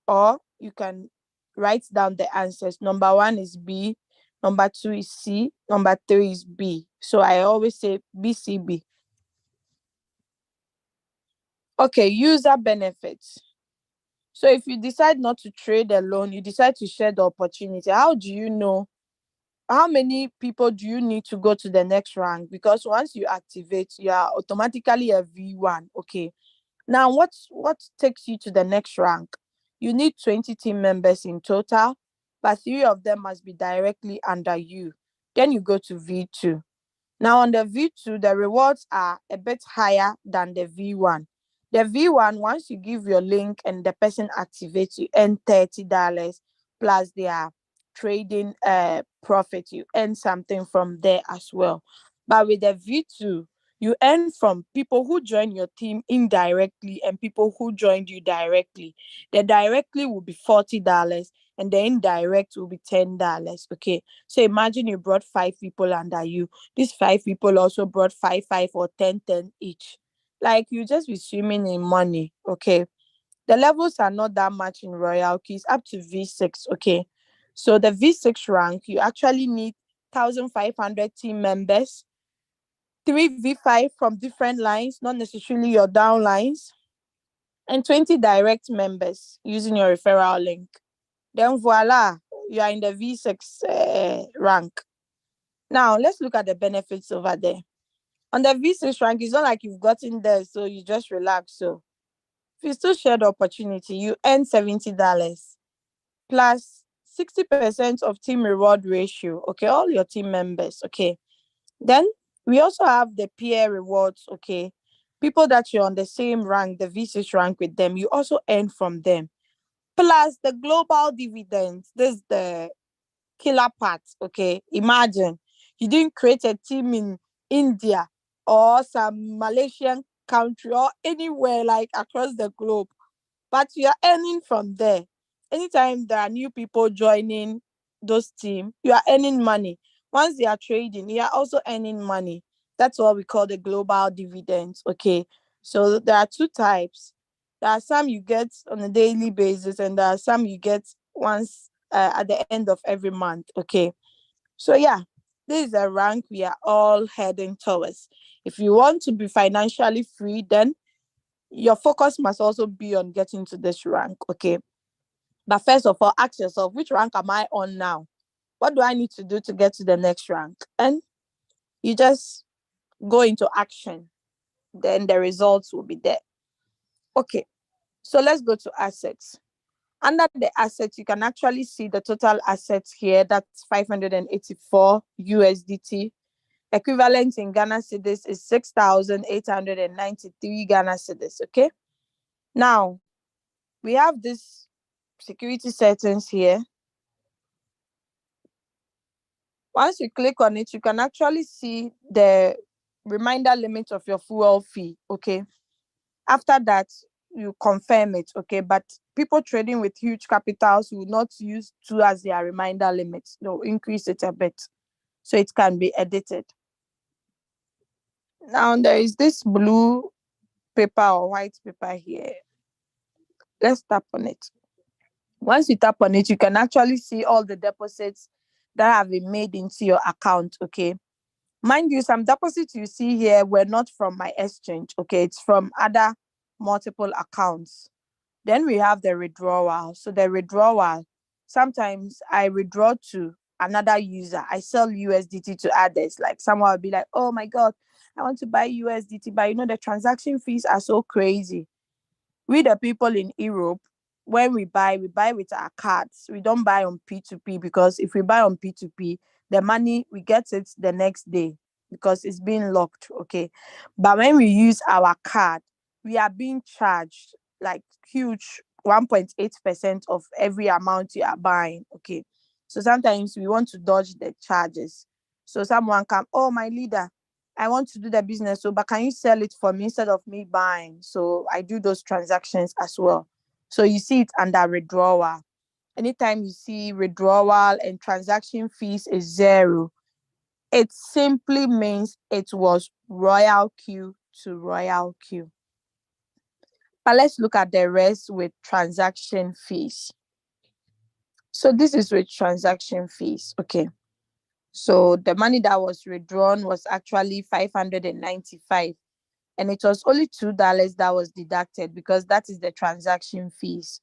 or you can write down the answers. Number 1 is B, number 2 is C, number 3 is B. So I always say BCB. Okay, user benefits. So if you decide not to trade alone, you decide to share the opportunity. How do you know? How many people do you need to go to the next rank? Because once you activate, you are automatically a V1. Okay. Now, what takes you to the next rank? You need 20 team members in total, but 3 of them must be directly under you. Then you go to V2. Now, on the V2, the rewards are a bit higher than the V1. The V1, once you give your link and the person activates, you earn $30 plus their trading profit. You earn something from there as well. But with the V2, you earn from people who join your team indirectly and people who joined you directly. The directly will be $40 and the indirect will be $10. Okay. So imagine you brought 5 people under you. These 5 people also brought 5 or 10 each. Like, you just be swimming in money. Okay. The levels are not that much in Royal Keys, up to V6. Okay. So the V6 rank, you actually need 1,500 team members, 3 V5 from different lines, not necessarily your down lines, and 20 direct members using your referral link. Then voila, you are in the V6 rank. Now, let's look at the benefits over there. On the V6 rank, it's not like you've gotten there, so you just relax. So, if you still share the opportunity, you earn $70 plus 60% of team reward ratio. Okay, all your team members. Okay. Then we also have the peer rewards. Okay, people that you're on the same rank, the V6 rank with them, you also earn from them. Plus the global dividends. This is the killer part. Okay, imagine you didn't create a team in India or some Malaysian country or anywhere like across the globe, but you are earning from there. Anytime there are new people joining those teams, you are earning money. Once they are trading, you are also earning money. That's what we call the global dividends. Okay, so there are 2 types. There are some you get on a daily basis, and there are some you get once at the end of every month. Okay, so yeah, this is a rank we are all heading towards. If you want to be financially free, then your focus must also be on getting to this rank. Okay, but first of all, ask yourself, which rank am I on now? What do I need to do to get to the next rank? And you just go into action, then the results will be there. Okay, so let's go to assets. Under the assets, you can actually see the total assets here. That's 584 USDT. Equivalent in Ghana cedis is 6,893 Ghana cedis. Okay, now we have this security settings here. Once you click on it, you can actually see the reminder limit of your fuel fee. Okay, after that, you confirm it. Okay, but people trading with huge capitals will not use 2 as their reminder limit. They'll increase it a bit so it can be edited. Now there is this blue paper or white paper here. Let's tap on it. Once you tap on it, you can actually see all the deposits that have been made into your account. Okay. Mind you, some deposits you see here were not from my exchange. Okay. It's from other multiple accounts. Then we have the withdrawal. So the withdrawal, sometimes I withdraw to another user. I sell USDT to others. Like someone will be like, oh my God, I want to buy USDT. But the transaction fees are so crazy. We the people in Europe, when we buy with our cards. We don't buy on P2P, because if we buy on P2P, the money we get it the next day because it's being locked. Okay. But when we use our card, we are being charged like huge 1.8% of every amount you are buying. Okay. So sometimes we want to dodge the charges. So someone come, oh, my leader, I want to do the business, so but can you sell it for me instead of me buying? So I do those transactions as well. So you see it under withdrawal. Anytime you see withdrawal and transaction fees is zero, it simply means it was royal queue to royal queue. But let's look at the rest with transaction fees. So this is with transaction fees. Okay. So the money that was withdrawn was actually 595. And it was only $2 that was deducted because that is the transaction fees.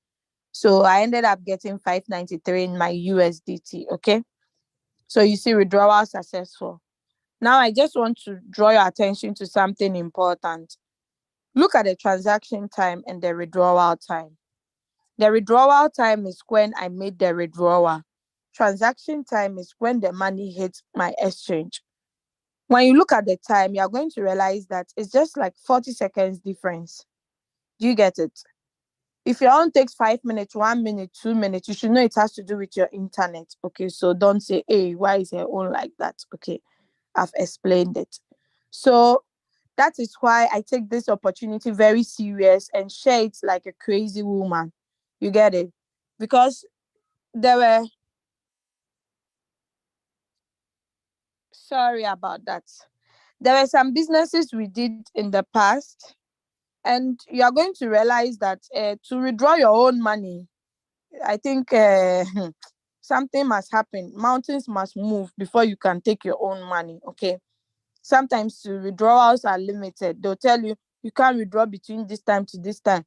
So I ended up getting 593 in my USDT. Okay. So you see, withdrawal successful. Now I just want to draw your attention to something important. Look at the transaction time and the withdrawal time. The withdrawal time is when I made the withdrawal. Transaction time is when the money hits my exchange. When you look at the time, you're going to realize that it's just like 40 seconds difference. Do you get it? If your own takes 5 minutes, 1 minute, 2 minutes, you should know it has to do with your internet. Okay, so don't say, hey, why is your own like that? Okay, I've explained it. So that is why I take this opportunity very serious and share it like a crazy woman. You get it? Because there were, sorry about that. There were some businesses we did in the past, and you are going to realize that to withdraw your own money, I think something must happen. Mountains must move before you can take your own money. Okay. Sometimes withdrawals are limited. They'll tell you you can't withdraw between this time to this time.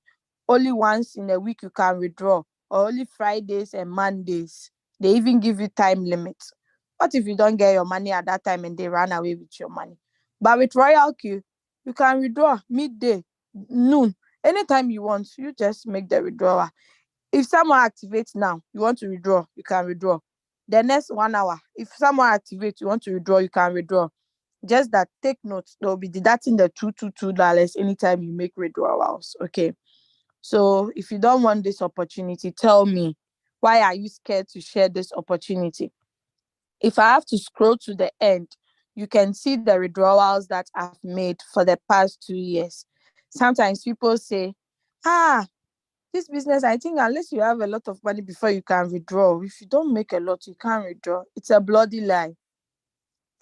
Only once in a week you can withdraw, or only Fridays and Mondays. They even give you time limits. What if you don't get your money at that time and they run away with your money? But with Royal Q, you can withdraw midday, noon, anytime you want. You just make the withdrawal. If someone activates now, you want to withdraw, you can withdraw. The next 1 hour, if someone activates, you want to withdraw, you can withdraw. Just that, take note, they'll be deducting the $222 anytime you make withdrawals. Okay. So if you don't want this opportunity, tell me, why are you scared to share this opportunity? If I have to scroll to the end, you can see the withdrawals that I've made for the past 2 years. Sometimes people say, this business, I think unless you have a lot of money before you can withdraw. If you don't make a lot, you can't withdraw. It's a bloody lie.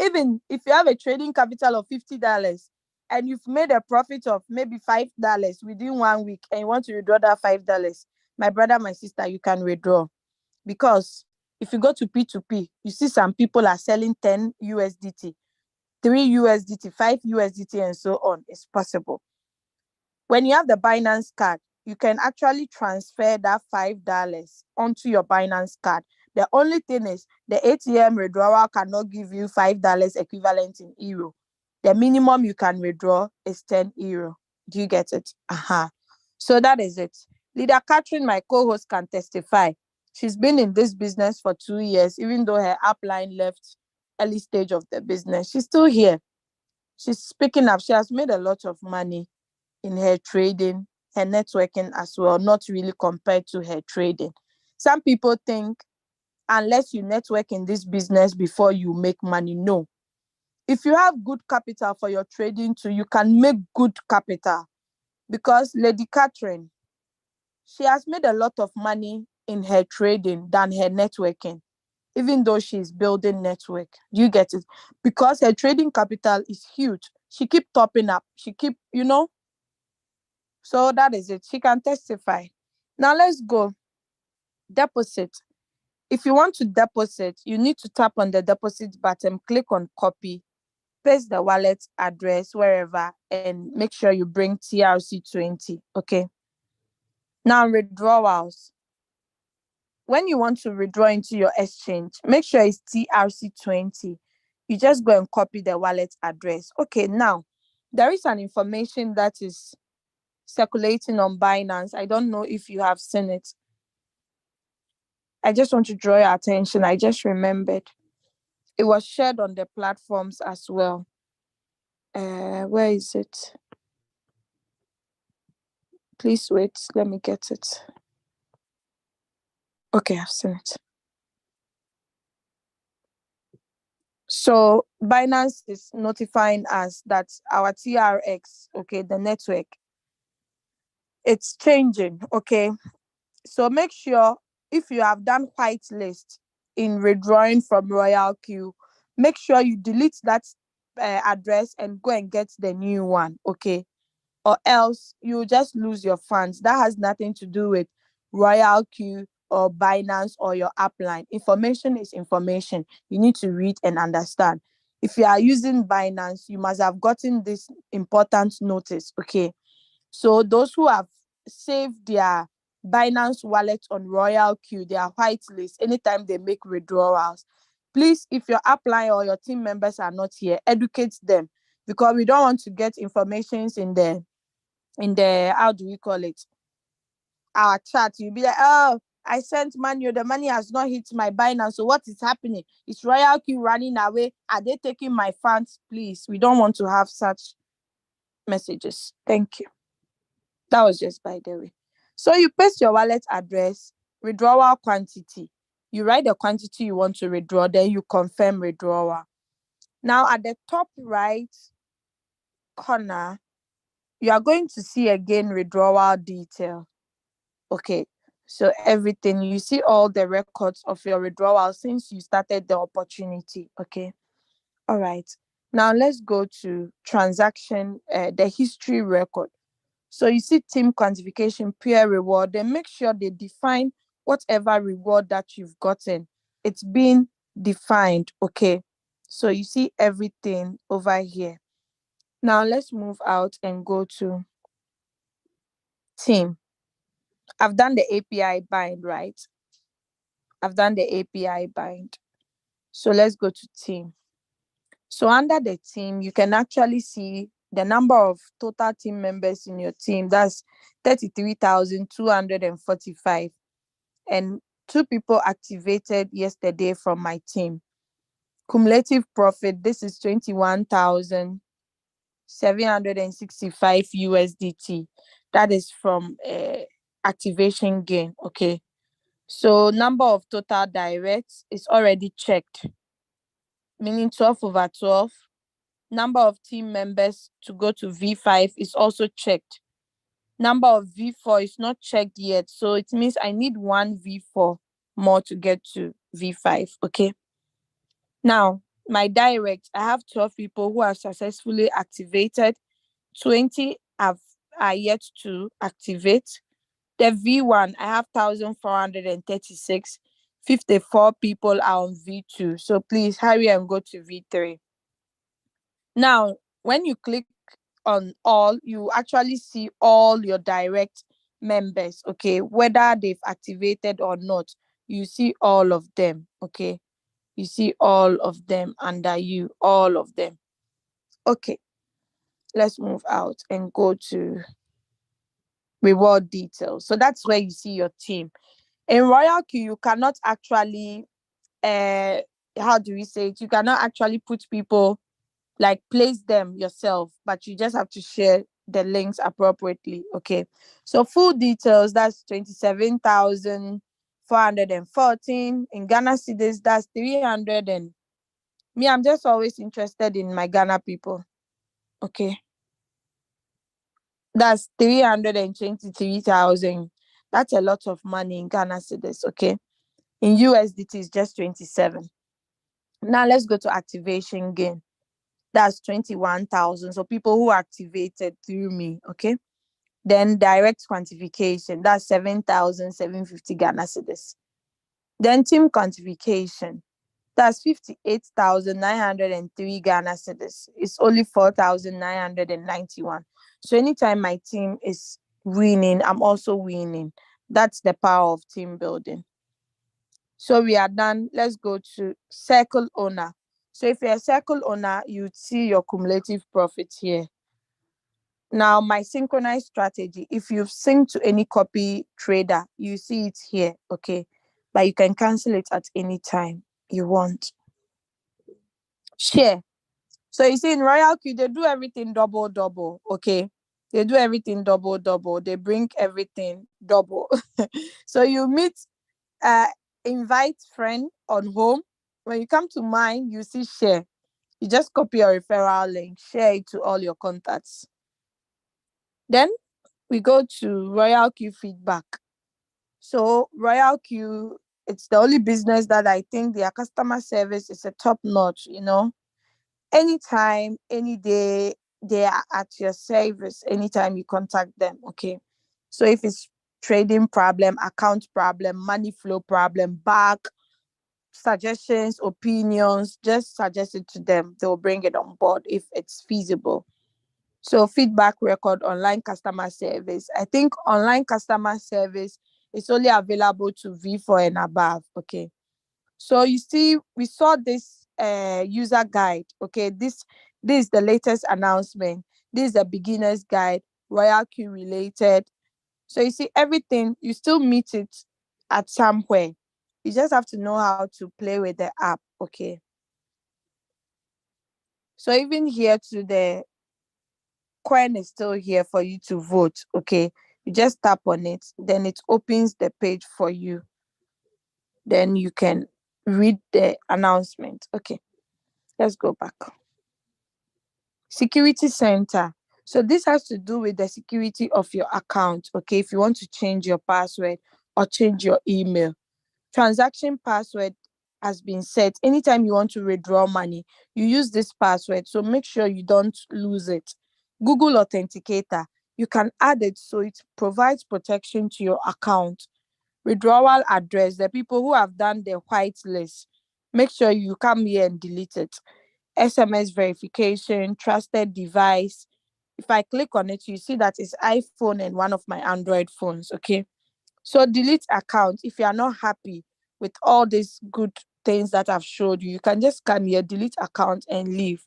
Even if you have a trading capital of $50 and you've made a profit of maybe $5 within 1 week and you want to withdraw that $5, my brother, my sister, you can withdraw. Because if you go to P2P, you see some people are selling 10 USDT, 3 USDT, 5 USDT, and so on. It's possible. When you have the Binance card, you can actually transfer that $5 onto your Binance card. The only thing is the ATM withdrawal cannot give you $5 equivalent in euro. The minimum you can withdraw is 10 euro. Do you get it? So that is it. Leader Catherine, my co-host, can testify. She's been in this business for 2 years, even though her upline left early stage of the business. She's still here. She's speaking up. She has made a lot of money in her trading, her networking as well, not really compared to her trading. Some people think unless you network in this business before you make money, no. If you have good capital for your trading too, you can make good capital. Because Lady Catherine, she has made a lot of money in her trading than her networking, even though she's building network. You get it? Because her trading capital is huge. She keep topping up. She keep, So that is it. She can testify. Now let's go. Deposit. If you want to deposit, you need to tap on the deposit button, click on copy, paste the wallet address wherever, and make sure you bring TRC20. Okay. Now, withdrawals. When you want to withdraw into your exchange, make sure it's TRC20. You just go and copy the wallet address. Okay, now there is an information that is circulating on Binance. I don't know if you have seen it. I just want to draw your attention. I just remembered. It was shared on the platforms as well. Where is it? Please wait. Let me get it. Okay, I've seen it. So Binance is notifying us that our TRX, okay, the network, it's changing. Okay. So make sure if you have done whitelist in withdrawing from Royal Q, make sure you delete that address and go and get the new one. Okay. Or else you just lose your funds. That has nothing to do with Royal Q or Binance or your upline. Information is information. You need to read and understand. If you are using Binance, you must have gotten this important notice. Okay. So those who have saved their Binance wallet on Royal Q, their whitelist, anytime they make withdrawals, please, if your upline or your team members are not here, educate them, because we don't want to get informations in the how do we call it, our chat. You'll be like, oh, I sent money, the money has not hit my Binance, so what is happening? Is Royal Q running away? Are they taking my funds? Please, we don't want to have such messages. Thank you. That was just by the way. So you paste your wallet address, withdrawal quantity. You write the quantity you want to withdraw, then you confirm withdrawal. Now at the top right corner, you are going to see again withdrawal detail. Okay, so everything, you see all the records of your withdrawal since you started the opportunity. Okay, all right. Now let's go to transaction, the history record. So you see team quantification, peer reward, then make sure they define whatever reward that you've gotten. It's been defined. Okay, so you see everything over here. Now let's move out and go to team. I've done the API bind, right? I've done the API bind. So let's go to team. So under the team, you can actually see the number of total team members in your team. That's 33,245. And 2 people activated yesterday from my team. Cumulative profit, this is 21,765 USDT. That is from activation gain. Okay. So number of total directs is already checked, meaning 12/12. Number of team members to go to V5 is also checked. Number of V4 is not checked yet, so it means I need 1 V4 more to get to V5. Okay. Now, my direct, I have 12 people who have successfully activated. 20 are yet to activate. The V1, I have 1,436. 54 people are on V2. So please hurry and go to V3. Now, when you click on all, you actually see all your direct members. Okay, whether they've activated or not, you see all of them. Okay, you see all of them under you, all of them. Okay, let's move out and go to reward details. So that's where you see your team. In Royal Q, you cannot actually how do we say it, you cannot actually put people, like place them yourself, but you just have to share the links appropriately. Okay, so full details, that's 27,414 in Ghana cedis. That's 300, and me, I'm just always interested in my Ghana people. Okay, that's 323,000. That's a lot of money in Ghana cedis. Okay, in USDT is just 27. Now let's go to activation gain. That's 21,000. So people who activated through me. Okay, then direct quantification, that's 7,750 Ghana cedis. Then team quantification. That's 58,903 Ghana cedis. It's only 4,991. So anytime my team is winning, I'm also winning. That's the power of team building. So we are done. Let's go to circle owner. So if you're a circle owner, you'd see your cumulative profit here. Now, my synchronized strategy, if you've synced to any copy trader, you see it here, okay? But you can cancel it at any time you want. Share. So you see in Royal Q, they do everything double, okay? They do everything double. They bring everything double. So you meet, invite friend on home. When you come to mine, you see share. You just copy your referral link, share it to all your contacts. Then we go to Royal Q feedback. So Royal Q, it's the only business that I think their customer service is a top notch, anytime, any day, they are at your service anytime you contact them. Okay. So if it's trading problem, account problem, money flow problem, back suggestions, opinions, just suggest it to them. They'll bring it on board if it's feasible. So feedback record, online customer service. I think online customer service is only available to V4 and above. Okay. So you see, we saw this user guide. Okay, this is the latest announcement. This is the beginner's guide, Royal Q related. So you see everything. You still meet it at somewhere. You just have to know how to play with the app. Okay. So even here to the coin is still here for you to vote. Okay, you just tap on it, then it opens the page for you. Then you can read the announcement. Okay, let's go back. Security center. So this has to do with the security of your account. Okay, if you want to change your password or change your email, transaction password has been set. Anytime you want to withdraw money, you use this password. So make sure you don't lose it. Google Authenticator, you can add it so it provides protection to your account. Withdrawal address, the people who have done the white list, make sure you come here and delete it. SMS verification, trusted device. If I click on it, you see that it's iPhone and one of my Android phones. Okay. So delete account. If you are not happy with all these good things that I've showed you, you can just come here, delete account and leave.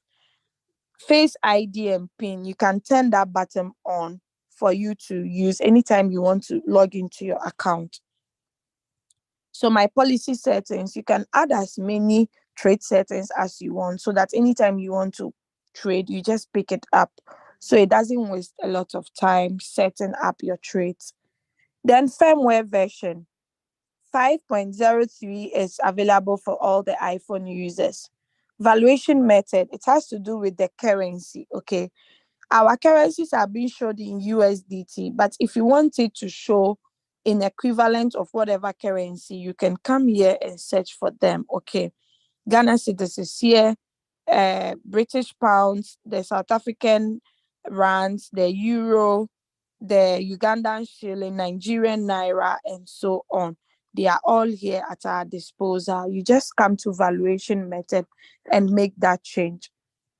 Face ID and PIN, you can turn that button on for you to use anytime you want to log into your account. So my policy settings, you can add as many trade settings as you want so that anytime you want to trade, you just pick it up. So it doesn't waste a lot of time setting up your trades. Then firmware version 5.03 is available for all the iPhone users. Valuation method, it has to do with the currency. Okay. Our currencies are being showed in USDT, but if you want it to show in equivalent of whatever currency, you can come here and search for them. Okay. Ghana cedis is here, British pounds, the South African rands, the euro, the Ugandan shilling, Nigerian naira, and so on. They are all here at our disposal. You just come to valuation method and make that change.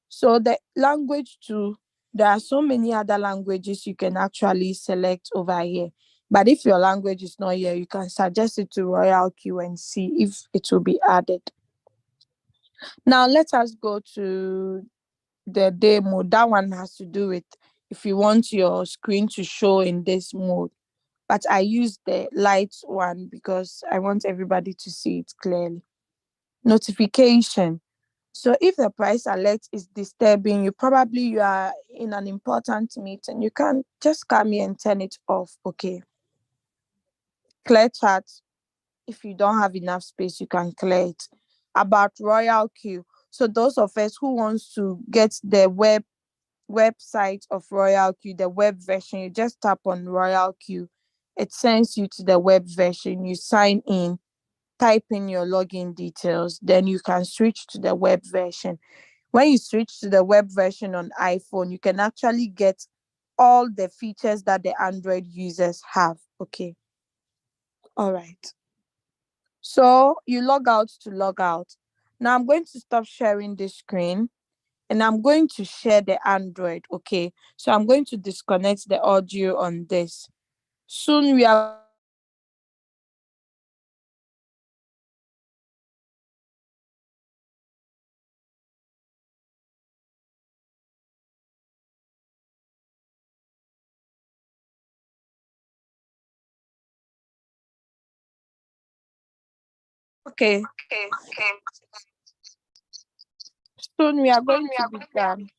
So the language too, there are so many other languages you can actually select over here. But if your language is not here, you can suggest it to Royal Q and see if it will be added. Now let us go to the day mode. That one has to do with if you want your screen to show in this mode. But I use the light one because I want everybody to see it clearly. Notification. So if the price alert is disturbing you, probably you are in an important meeting, you can just come here and turn it off. Okay. Clear chat. If you don't have enough space, you can clear it. About Royal Q. So those of us who wants to get the website of Royal Q, the web version, you just tap on Royal Q. It sends you to the web version. You sign in, type in your login details, then you can switch to the web version. When you switch to the web version on iPhone, you can actually get all the features that the Android users have. Okay. All right. So you log out to log out. Now I'm going to stop sharing this screen and I'm going to share the Android. Okay. So I'm going to disconnect the audio on this. Soon we are okay. Soon we are going to be done.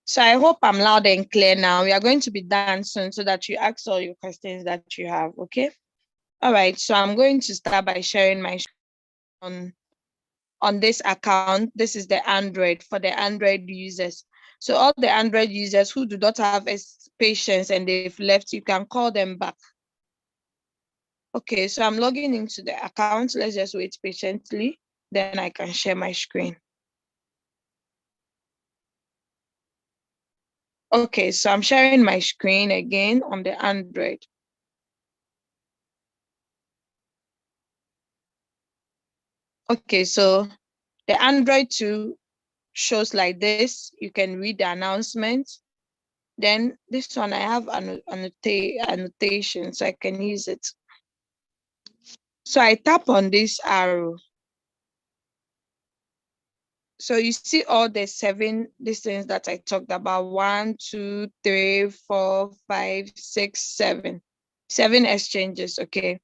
So I hope I'm loud and clear now. We are going to be done soon so that you ask all your questions that you have. Okay. All right. So I'm going to start by sharing my on this account. This is the Android for the Android users. So all the Android users who do not have patience and they've left, you can call them back. Okay, so I'm logging into the account. Let's just wait patiently. Then I can share my screen. Okay, so I'm sharing my screen again on the Android. Okay, so the Android 2 shows like this. You can read the announcement. Then this one, I have annotation, so I can use it. So I tap on this arrow. So you see all the 7 things that I talked about. 1, 2, 3, 4, 5, 6, 7. 7 exchanges, okay?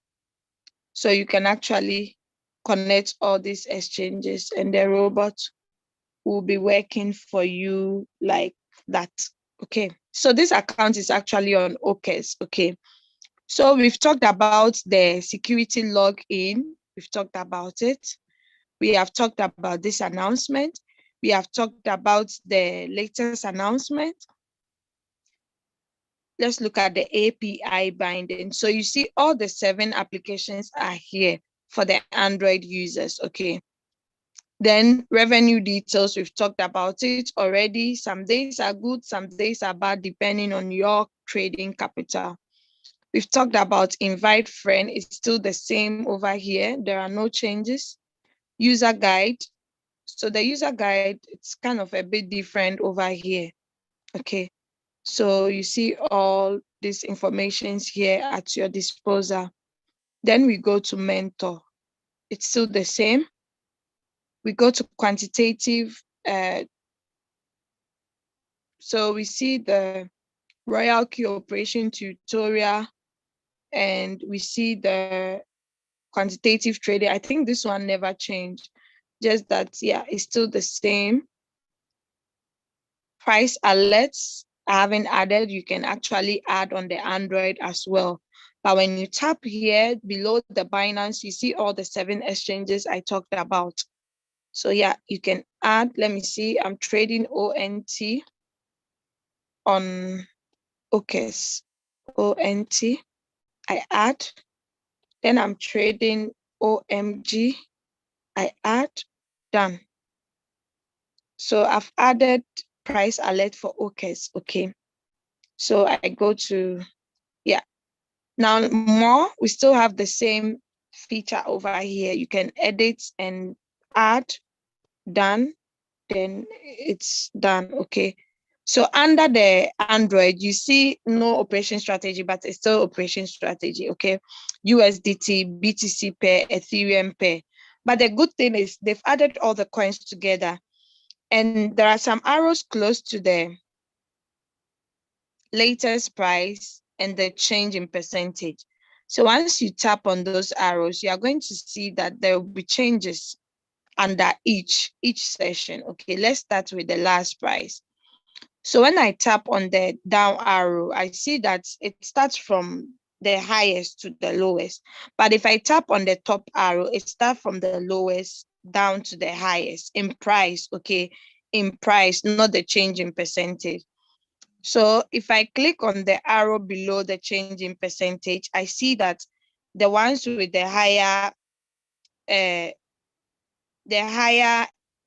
So you can actually connect all these exchanges and the robot will be working for you like that, okay? So this account is actually on OKES, okay? So we've talked about the security login. We've talked about it. We have talked about this announcement. We have talked about the latest announcement. Let's look at the API binding. So you see all the 7 applications are here for the Android users, okay? Then revenue details, we've talked about it already. Some days are good, some days are bad, depending on your trading capital. We've talked about invite friend. It's still the same over here. There are no changes. User guide. So the user guide, it's kind of a bit different over here. Okay. So you see all these informations here at your disposal. Then we go to mentor. It's still the same. We go to quantitative. So we see the Royal Key Operation tutorial and we see the quantitative trading. I think this one never changed. Just that, yeah, it's still the same. Price alerts, I haven't added. You can actually add on the Android as well. But when you tap here below the Binance, you see all the 7 exchanges I talked about. So yeah, you can add. Let me see. I'm trading ONT on OKES. ONT. I add. Then I'm trading OMG. I add. Done. So I've added price alert for OKES, okay? So I go to, yeah. Now more, we still have the same feature over here. You can edit and add, done, then it's done, okay? So under the Android, you see no operation strategy, but it's still operation strategy, okay? USDT, BTC pair, Ethereum pair. But the good thing is they've added all the coins together. And there are some arrows close to the latest price and the change in percentage. So once you tap on those arrows, you are going to see that there will be changes under each session. Okay, let's start with the last price. So when I tap on the down arrow, I see that it starts from the highest to the lowest. But if I tap on the top arrow, it starts from the lowest down to the highest in price, okay? In price, not the change in percentage. So if I click on the arrow below the change in percentage, I see that the ones with the higher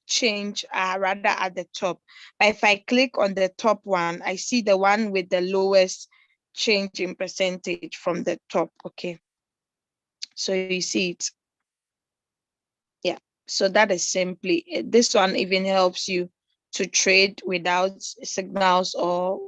change are rather at the top. But if I click on the top one, I see the one with the lowest change in percentage from the top. Okay. So you see it. Yeah. So that is simply it. This one even helps you to trade without signals or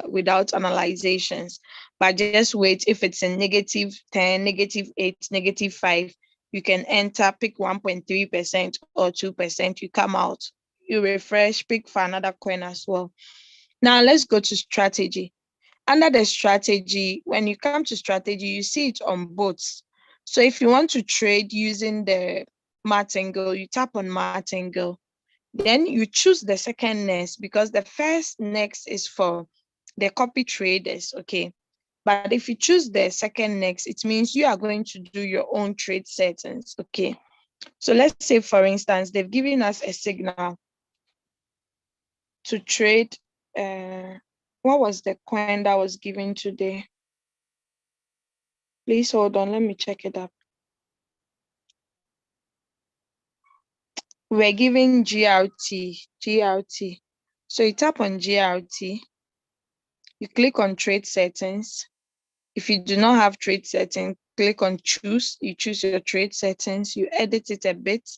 without analyzations. But just wait, if it's in -10, -8, -5, you can enter, pick 1.3% or 2%, you come out, you refresh, pick for another coin as well. Now let's go to strategy. Under the strategy, when you come to strategy, you see it on both. So if you want to trade using the martingale, you tap on martingale. Then you choose the second next, because the first next is for the copy traders, okay? But if you choose the second next, it means you are going to do your own trade settings, okay? So let's say, for instance, they've given us a signal to trade. What was the coin that was given today? Please hold on, let me check it up. We're giving GRT. So you tap on GRT, you click on trade settings. If you do not have trade settings, click on choose. You choose your trade settings, you edit it a bit.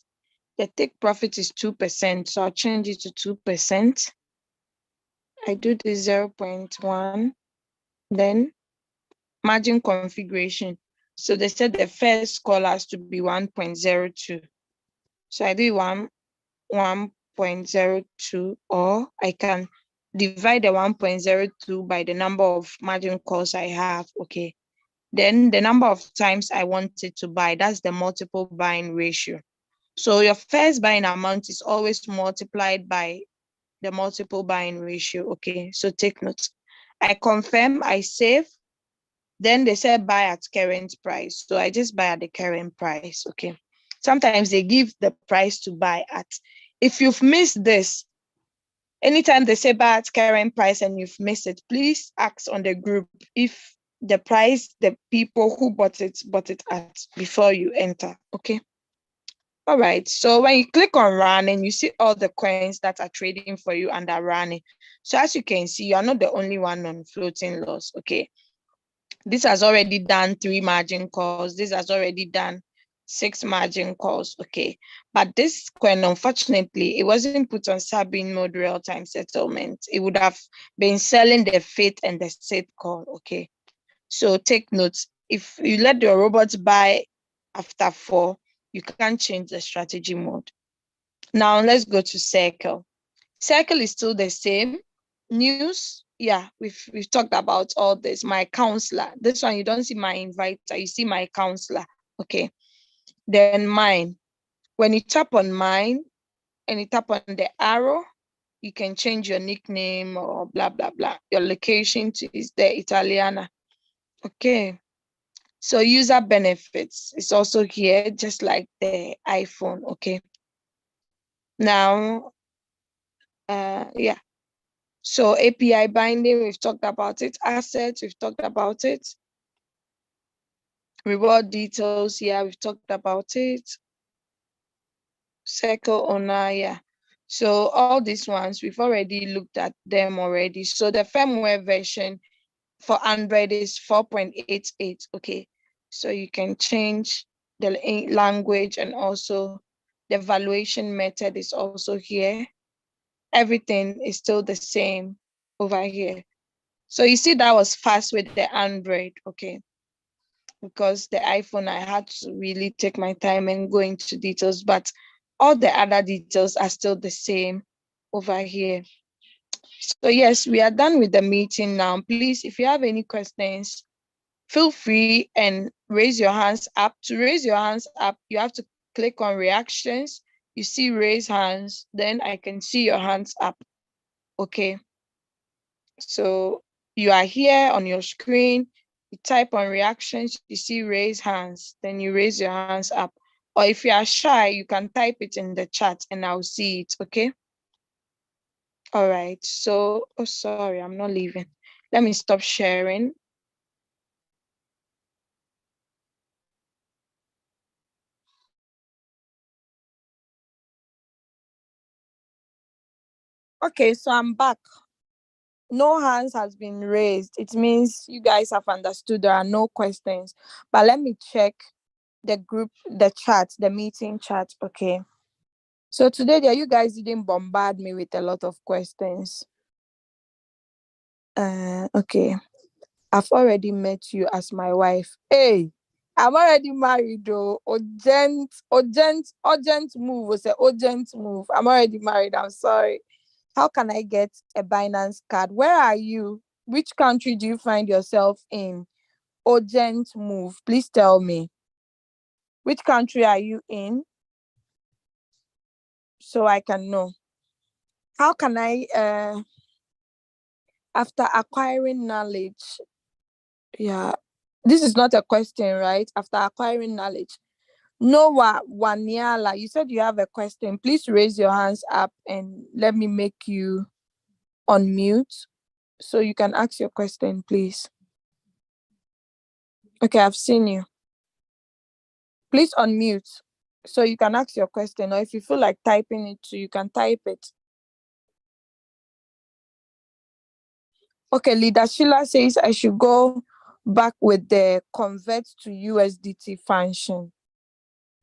The take profit is 2%, so I'll change it to 2%. I do the 0.1, then margin configuration. So they said the first call has to be 1.02. So I do 1.02, or I can divide the 1.02 by the number of margin calls I have, okay? Then the number of times I want it to buy, that's the multiple buying ratio. So your first buying amount is always multiplied by the multiple buying ratio, okay? So take note. I confirm, I save, then they said buy at current price. So I just buy at the current price, okay? Sometimes they give the price to buy at. If you've missed this, anytime they say buy at current price and you've missed it, please ask on the group if the price the people who bought it at before you enter, okay? All right, so when you click on running, you see all the coins that are trading for you under running. So as you can see, you are not the only one on floating loss, okay? This has already done 3 margin calls. This has already done 6 margin calls, okay? But this coin, unfortunately, it wasn't put on Sabine mode real-time settlement. It would have been selling the fit and the set call, okay? So take notes. If you let your robots buy after 4, you can't change the strategy mode. Now let's go to Circle. Circle is still the same. News, yeah, we've talked about all this. My counselor, this one you don't see my inviter, you see my counselor, okay? Then mine. When you tap on mine and you tap on the arrow, you can change your nickname or blah blah blah. Your location is the Italiana, okay? So user benefits is also here, just like the iPhone, okay? Now, yeah. So API binding, we've talked about it. Assets, we've talked about it. Reward details, yeah, we've talked about it. Circle owner, yeah. So all these ones, we've already looked at them already. So the firmware version for Android is 4.88, okay? So you can change the language, and also the valuation method is also here. Everything is still the same over here. So you see that was fast with the Android, okay? Because the iPhone, I had to really take my time and go into details, but all the other details are still the same over here. So yes, we are done with the meeting now. Please, if you have any questions, feel free and raise your hands up. To raise your hands up, you have to click on reactions. You see raise hands, then I can see your hands up, okay? So you are here on your screen, you type on reactions, you see raise hands, then you raise your hands up. Or if you are shy, you can type it in the chat and I'll see it, okay? All right, so, oh, sorry, I'm not leaving. Let me stop sharing. Okay, so I'm back. No hands has been raised. It means you guys have understood there are no questions. But let me check the group, the chat, the meeting chat. Okay. So today there you guys didn't bombard me with a lot of questions. Okay. I've already met you as my wife. Hey, I'm already married though. Urgent move. Was an urgent move. I'm already married. I'm sorry. How can I get a Binance card? Where are you? Which country do you find yourself in? Urgent move. Please tell me. Which country are you in? So I can know. How can I after acquiring knowledge? Yeah. This is not a question, right? After acquiring knowledge. Noah Waniala, you said you have a question. Please raise your hands up and let me make you unmute so you can ask your question, please. Okay, I've seen you. Please unmute so you can ask your question, or if you feel like typing it too, you can type it. Okay, Leader Sheila says I should go back with the convert to USDT function.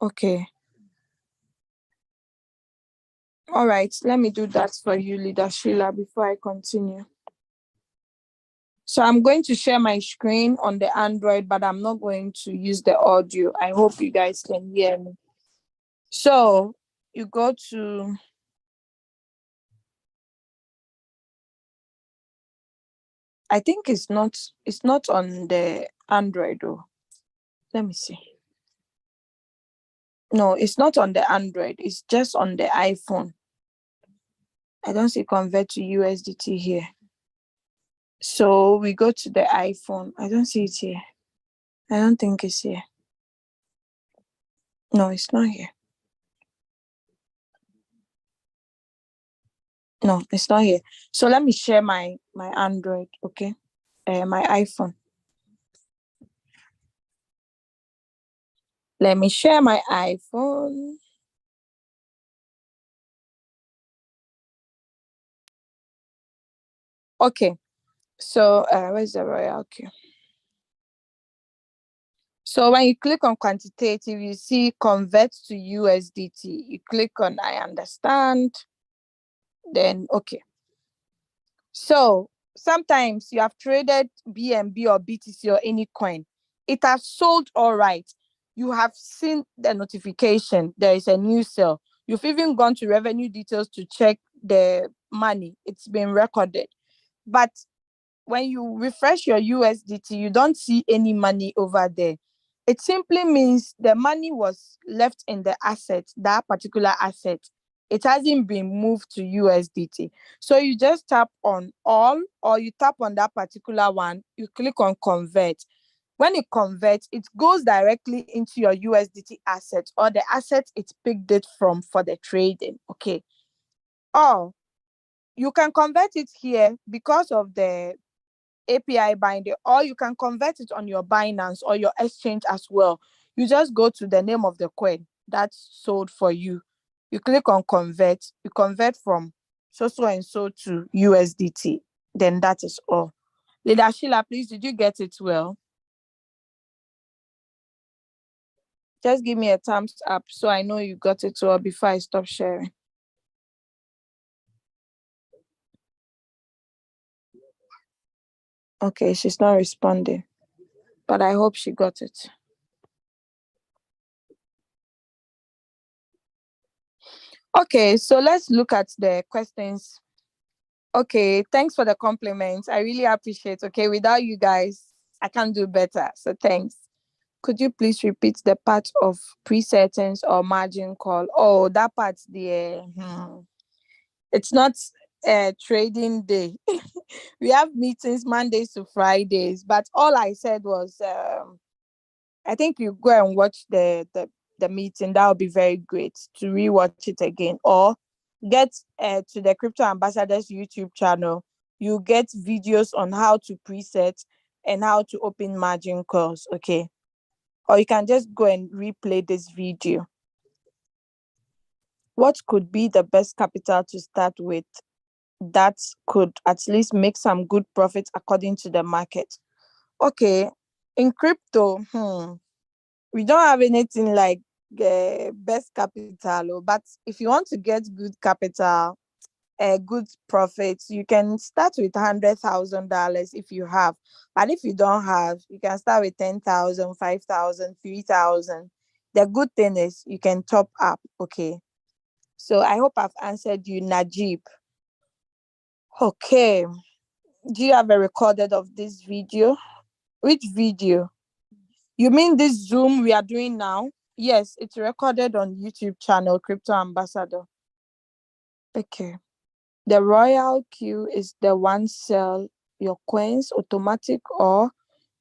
Okay. All right, let me do that for you, Leader Sheila, before I continue. So I'm going to share my screen on the Android, but I'm not going to use the audio. I hope you guys can hear me. So you go to, I think it's not on the Android though. Let me see. No, it's not on the Android. It's just on the iPhone. I don't see convert to USDT here. So we go to the iPhone. I don't see it here. I don't think it's here. No, it's not here. No, it's not here. So let me share my Android, okay? My iPhone. Let me share my iPhone. Okay. So where's the royal? Okay. So when you click on quantitative, you see convert to USDT. You click on I understand. Then okay. So sometimes you have traded BNB or BTC or any coin. It has sold all right. You have seen the notification. There is a new sale. You've even gone to revenue details to check the money. It's been recorded. But when you refresh your USDT, you don't see any money over there. It simply means the money was left in the asset, that particular asset. It hasn't been moved to USDT. So you just tap on all, or you tap on that particular one, you click on convert. When it converts, it goes directly into your USDT asset or the asset it picked it from for the trading. Okay. Or you can convert it here because of the API binder, or you can convert it on your Binance or your exchange as well. You just go to the name of the coin that's sold for you. You click on convert, you convert from so and so to USDT. Then that is all. Leader Sheila, please, did you get it well? Just give me a thumbs up so I know you got it well before I stop sharing. Okay, she's not responding, but I hope she got it. Okay, so let's look at the questions. Okay, thanks for the compliments. I really appreciate. Okay, without you guys, I can't do better. So thanks. Could you please repeat the part of pre-settings or margin call? Oh, that part there. It's not a trading day. We have meetings Mondays to Fridays, but all I said was I think you go and watch the meeting. That would be very great to rewatch it again, or get to the Crypto Ambassadors YouTube channel. You get videos on how to preset and how to open margin calls. Okay, or you can just go and replay this video. What could be the best capital to start with? that could at least make some good profits according to the market. Okay, in crypto, we don't have anything like best capital, but if you want to get good capital, good profits, you can start with $100,000 if you have. But if you don't have, you can start with 10,000, 5,000, 3,000. The good thing is you can top up. Okay. So I hope I've answered you, Najib. Okay. Do you have a recorded of this video? Which video? You mean this Zoom we are doing now? Yes, it's recorded on YouTube channel, Crypto Ambassador. Okay. The royal queue is the one sell your coins automatic, or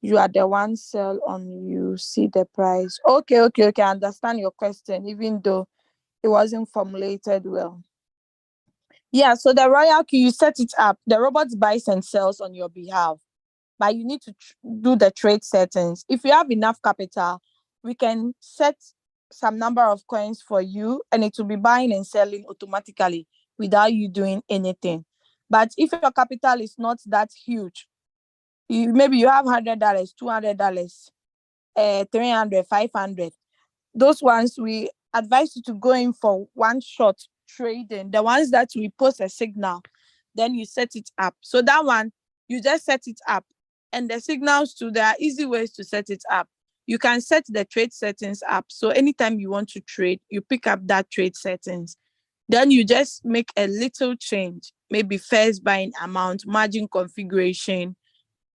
you are the one sell on you see the price. Okay. I understand your question, even though it wasn't formulated well. Yeah, so the royal queue, you set it up. The robot buys and sells on your behalf, but you need to do the trade settings. If you have enough capital, we can set some number of coins for you, and it will be buying and selling automatically without you doing anything. But if your capital is not that huge, maybe you have $100, $200, 300, 500. Those ones we advise you to go in for one shot trading. The ones that we post a signal, then you set it up. So that one, you just set it up. And the signals too, there are easy ways to set it up. You can set the trade settings up. So anytime you want to trade, you pick up that trade settings. Then you just make a little change, maybe first buying amount, margin configuration,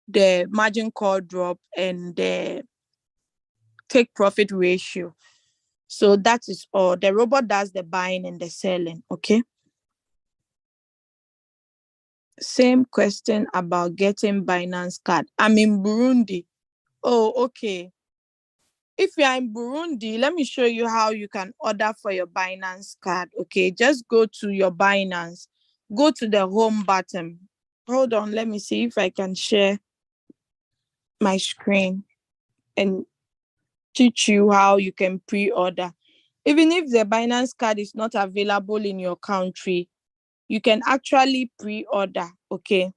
the margin call drop, and the take profit ratio. So that is all. The robot does the buying and the selling. Okay. Same question about getting Binance card. I'm in Burundi. Oh, okay. If you are in Burundi, let me show you how you can order for your Binance card. Okay, just go to your Binance. Go to the home button. Hold on, let me see if I can share my screen and teach you how you can pre-order. Even if the Binance card is not available in your country, you can actually pre-order. Okay.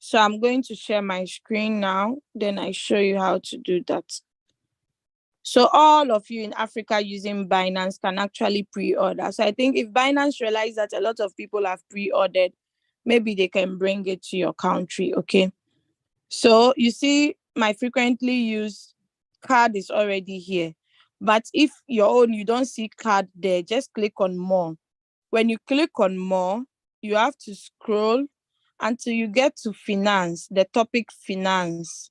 So I'm going to share my screen now. Then I show you how to do that. So all of you in Africa using Binance can actually pre-order. So I think if Binance realize that a lot of people have pre-ordered, maybe they can bring it to your country. Okay. So you see my frequently used card is already here. But if your own, you don't see card there, just click on more. When you click on more, you have to scroll until you get to finance, the topic finance.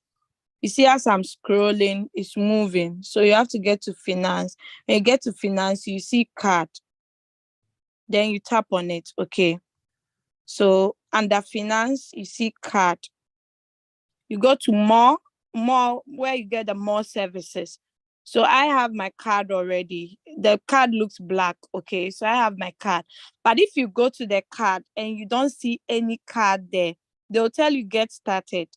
You see, as I'm scrolling, it's moving. So you have to get to finance. When you get to finance, you see card. Then you tap on it. Okay. So under finance, you see card. You go to more, where you get the more services. So I have my card already. The card looks black. Okay, so I have my card. But if you go to the card and you don't see any card there, they'll tell you get started.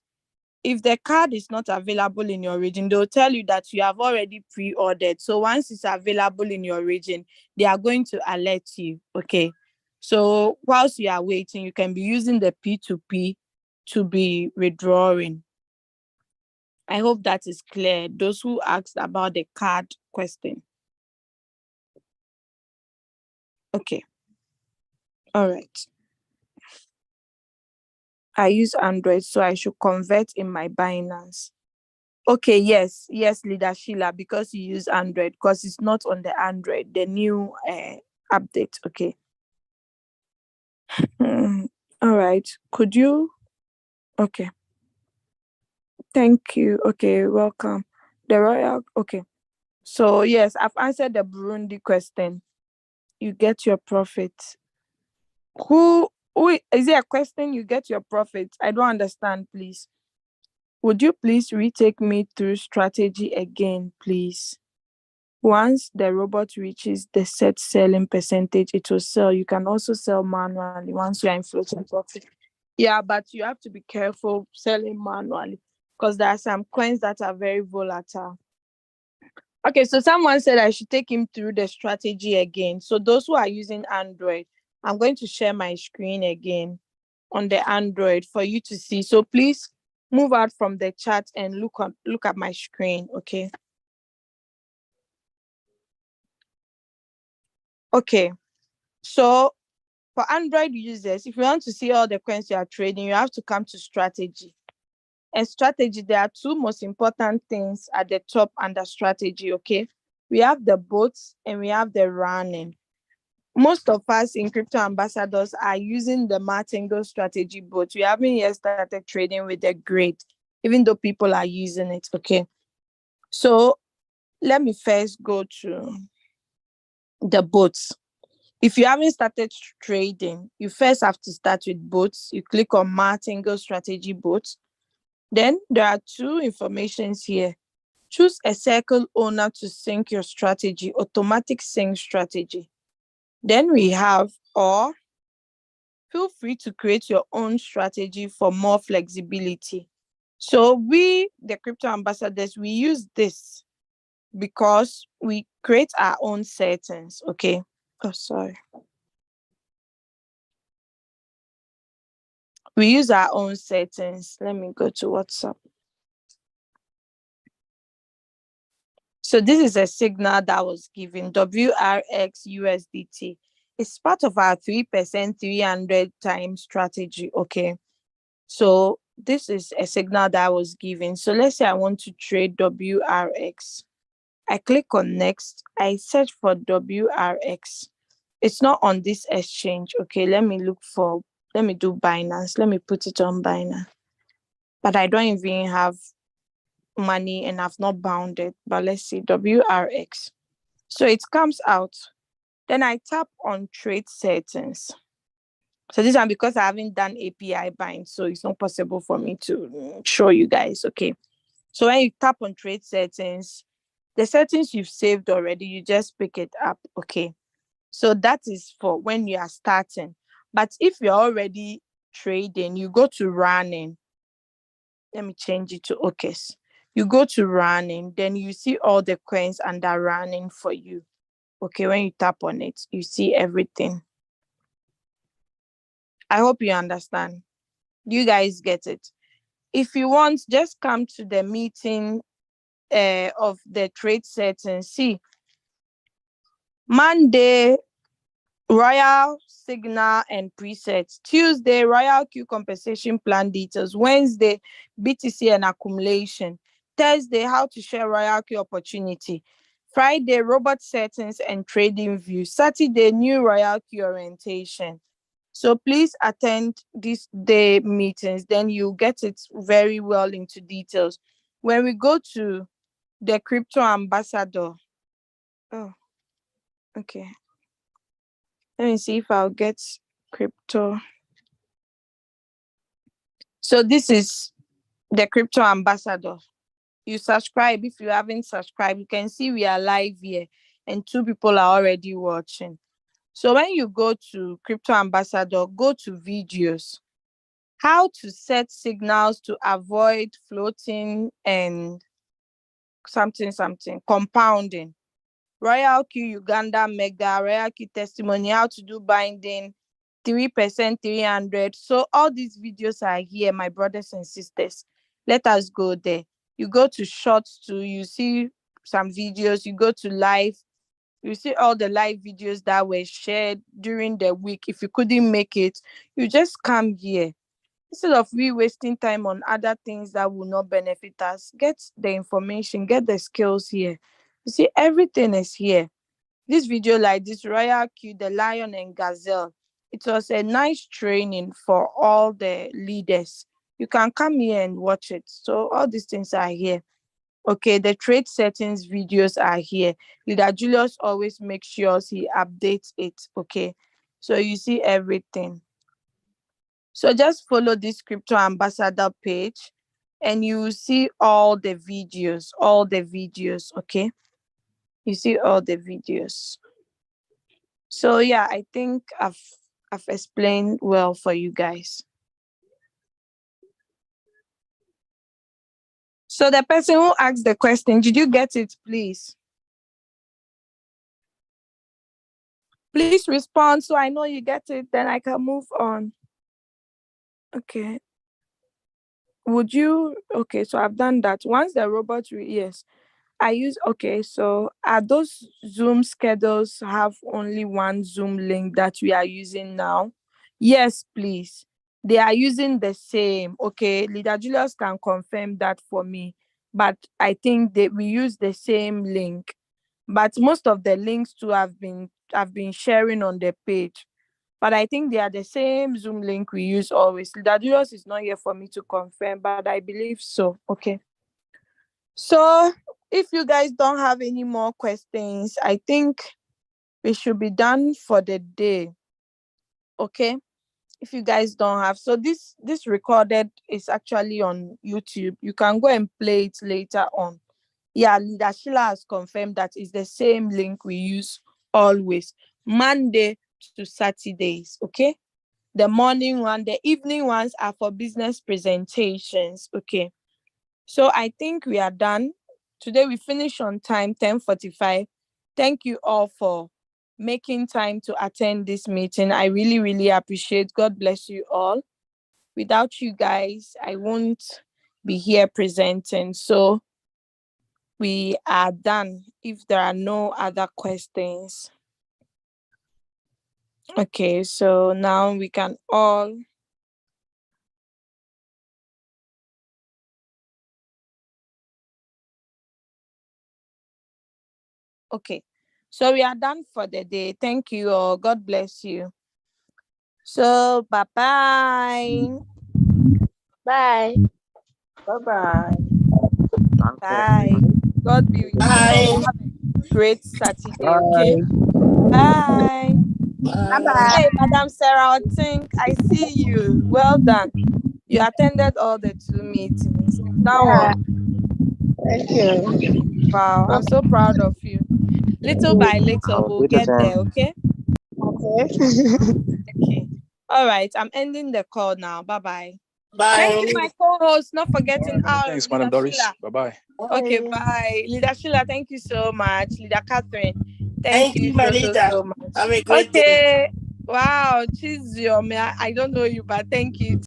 If the card is not available in your region, they'll tell you that you have already pre-ordered. So once it's available in your region, they are going to alert you. Okay. So whilst you are waiting, you can be using the P2P to be withdrawing. I hope that is clear. Those who asked about the card question. Okay. All right. I use Android, so I should convert in my Binance. Okay, yes, Leader Sheila, because you use Android, because it's not on the Android, the new update. Okay. All right. Could you? Okay. Thank you. Okay, welcome. The Royal. Okay. So yes, I've answered the Burundi question. You get your profit. Who is it a question? You get your profit. I don't understand, please. Would you please retake me through strategy again, please? Once the robot reaches the set selling percentage, it will sell. You can also sell manually once you are in floating profit. Yeah, but you have to be careful selling manually because there are some coins that are very volatile. Okay, so someone said I should take him through the strategy again. So those who are using Android, I'm going to share my screen again on the Android for you to see. So please move out from the chat and look at my screen, okay? Okay, so for Android users, if you want to see all the coins you are trading, you have to come to strategy. And strategy, there are two most important things at the top under strategy, okay? We have the bots and we have the running. Most of us in crypto ambassadors are using the Martingale strategy bot. We haven't yet started trading with the grid, even though people are using it, okay? So let me first go to the bots. If you haven't started trading, you first have to start with bots. You click on Martingale strategy bots. Then there are two informations here. Choose a circle owner to sync your strategy, automatic sync strategy. Then we have, or feel free to create your own strategy for more flexibility. So we, the crypto ambassadors, we use this because we create our own settings, okay? Oh, sorry. We use our own settings. Let me go to WhatsApp. So this is a signal that was given, WRX USDT. It's part of our 3% 300 times strategy, okay? So this is a signal that was given. So let's say I want to trade WRX. I click on next. I search for WRX. It's not on this exchange. Okay, let me do Binance. Let me put it on Binance. But I don't even have money and I've not bound it. But let's see, WRX. So it comes out. Then I tap on trade settings. So this one, because I haven't done API bind, so it's not possible for me to show you guys. Okay. So when you tap on trade settings, the settings you've saved already, you just pick it up. Okay. So that is for when you are starting. But if you're already trading, you go to running. Let me change it to OKS. You go to running, then you see all the coins under running for you. Okay, when you tap on it, you see everything. I hope you understand. You guys get it. If you want, just come to the meeting of the trade settings. See, Monday, Royal Signal and presets. Tuesday, Royal Q compensation plan details. Wednesday, BTC and accumulation. Thursday, how to share Royal Q opportunity. Friday, robot settings and trading view. Saturday, new Royal Q orientation. So please attend these day meetings, then you get it very well into details. When we go to the crypto ambassador, oh, okay. Let me see if I'll get crypto. So this is the crypto ambassador. You subscribe. If you haven't subscribed, you can see we are live here and 2 people are already watching. So when you go to crypto ambassador, go to videos. How to set signals to avoid floating and something compounding. Royal Q Uganda Mega, Royal Q Testimony, how to do binding, 3% 300. So all these videos are here, my brothers and sisters. Let us go there. You go to shorts too, you see some videos. You go to live, you see all the live videos that were shared during the week. If you couldn't make it, you just come here. Instead of we wasting time on other things that will not benefit us, get the information, get the skills here. You see, everything is here. This video like this, Royal Q, the Lion and Gazelle, it was a nice training for all the leaders. You can come here and watch it. So all these things are here. Okay, the trade settings videos are here. Leader Julius always makes sure he updates it. Okay, so you see everything. So just follow this crypto ambassador page and you will see all the videos, okay? You see all the videos. So yeah, I think I've explained well for you guys. So the person who asked the question, did you get it, please? Please respond so I know you get it, then I can move on. Okay. Would you? Okay, so I've done that. Once the robot, yes, I use. Okay, so are those Zoom schedules have only one Zoom link that we are using now? Yes, please. They are using the same. Okay, Leader Julius can confirm that for me. But I think that we use the same link. But most of the links too have been sharing on the page. But I think they are the same Zoom link we use always. Leader Julius is not here for me to confirm, but I believe so. Okay. So if you guys don't have any more questions, I think we should be done for the day. Okay. If you guys don't have, so this recorded is actually on YouTube. You can go and play it later on. Yeah, Leader Sheila has confirmed that it's the same link we use always, Monday to Saturdays. Okay. The morning one, the evening ones are for business presentations. Okay. So I think we are done. Today we finish on time, 10:45. Thank you all for making time to attend this meeting. I really, really appreciate. God bless you all. Without you guys, I won't be here presenting. So we are done if there are no other questions. Okay, so now we can all okay. So we are done for the day. Thank you all. God bless you. So bye-bye. Bye. Bye-bye. Bye. God be with you. Bye. Have a great Saturday, okay? Bye. Bye. Hey, Madam Sarah Otink, I see you. Well done. You attended all the 2 meetings. You've done Yeah. well. Thank you. Wow, I'm so proud of you. Little by little, we'll get there, okay? Okay. Okay. All right, I'm ending the call now. Bye-bye. Thank you, Bye. my co-host. Not forgetting our Thanks, Leader Madam Doris. Sheila. Bye-bye. Okay, bye. Leader Sheila, thank you so much. Leader Catherine, thank Thank you you, my so leader. much. Have a great day. Okay. Wow, Chizio, I don't know you, but thank you.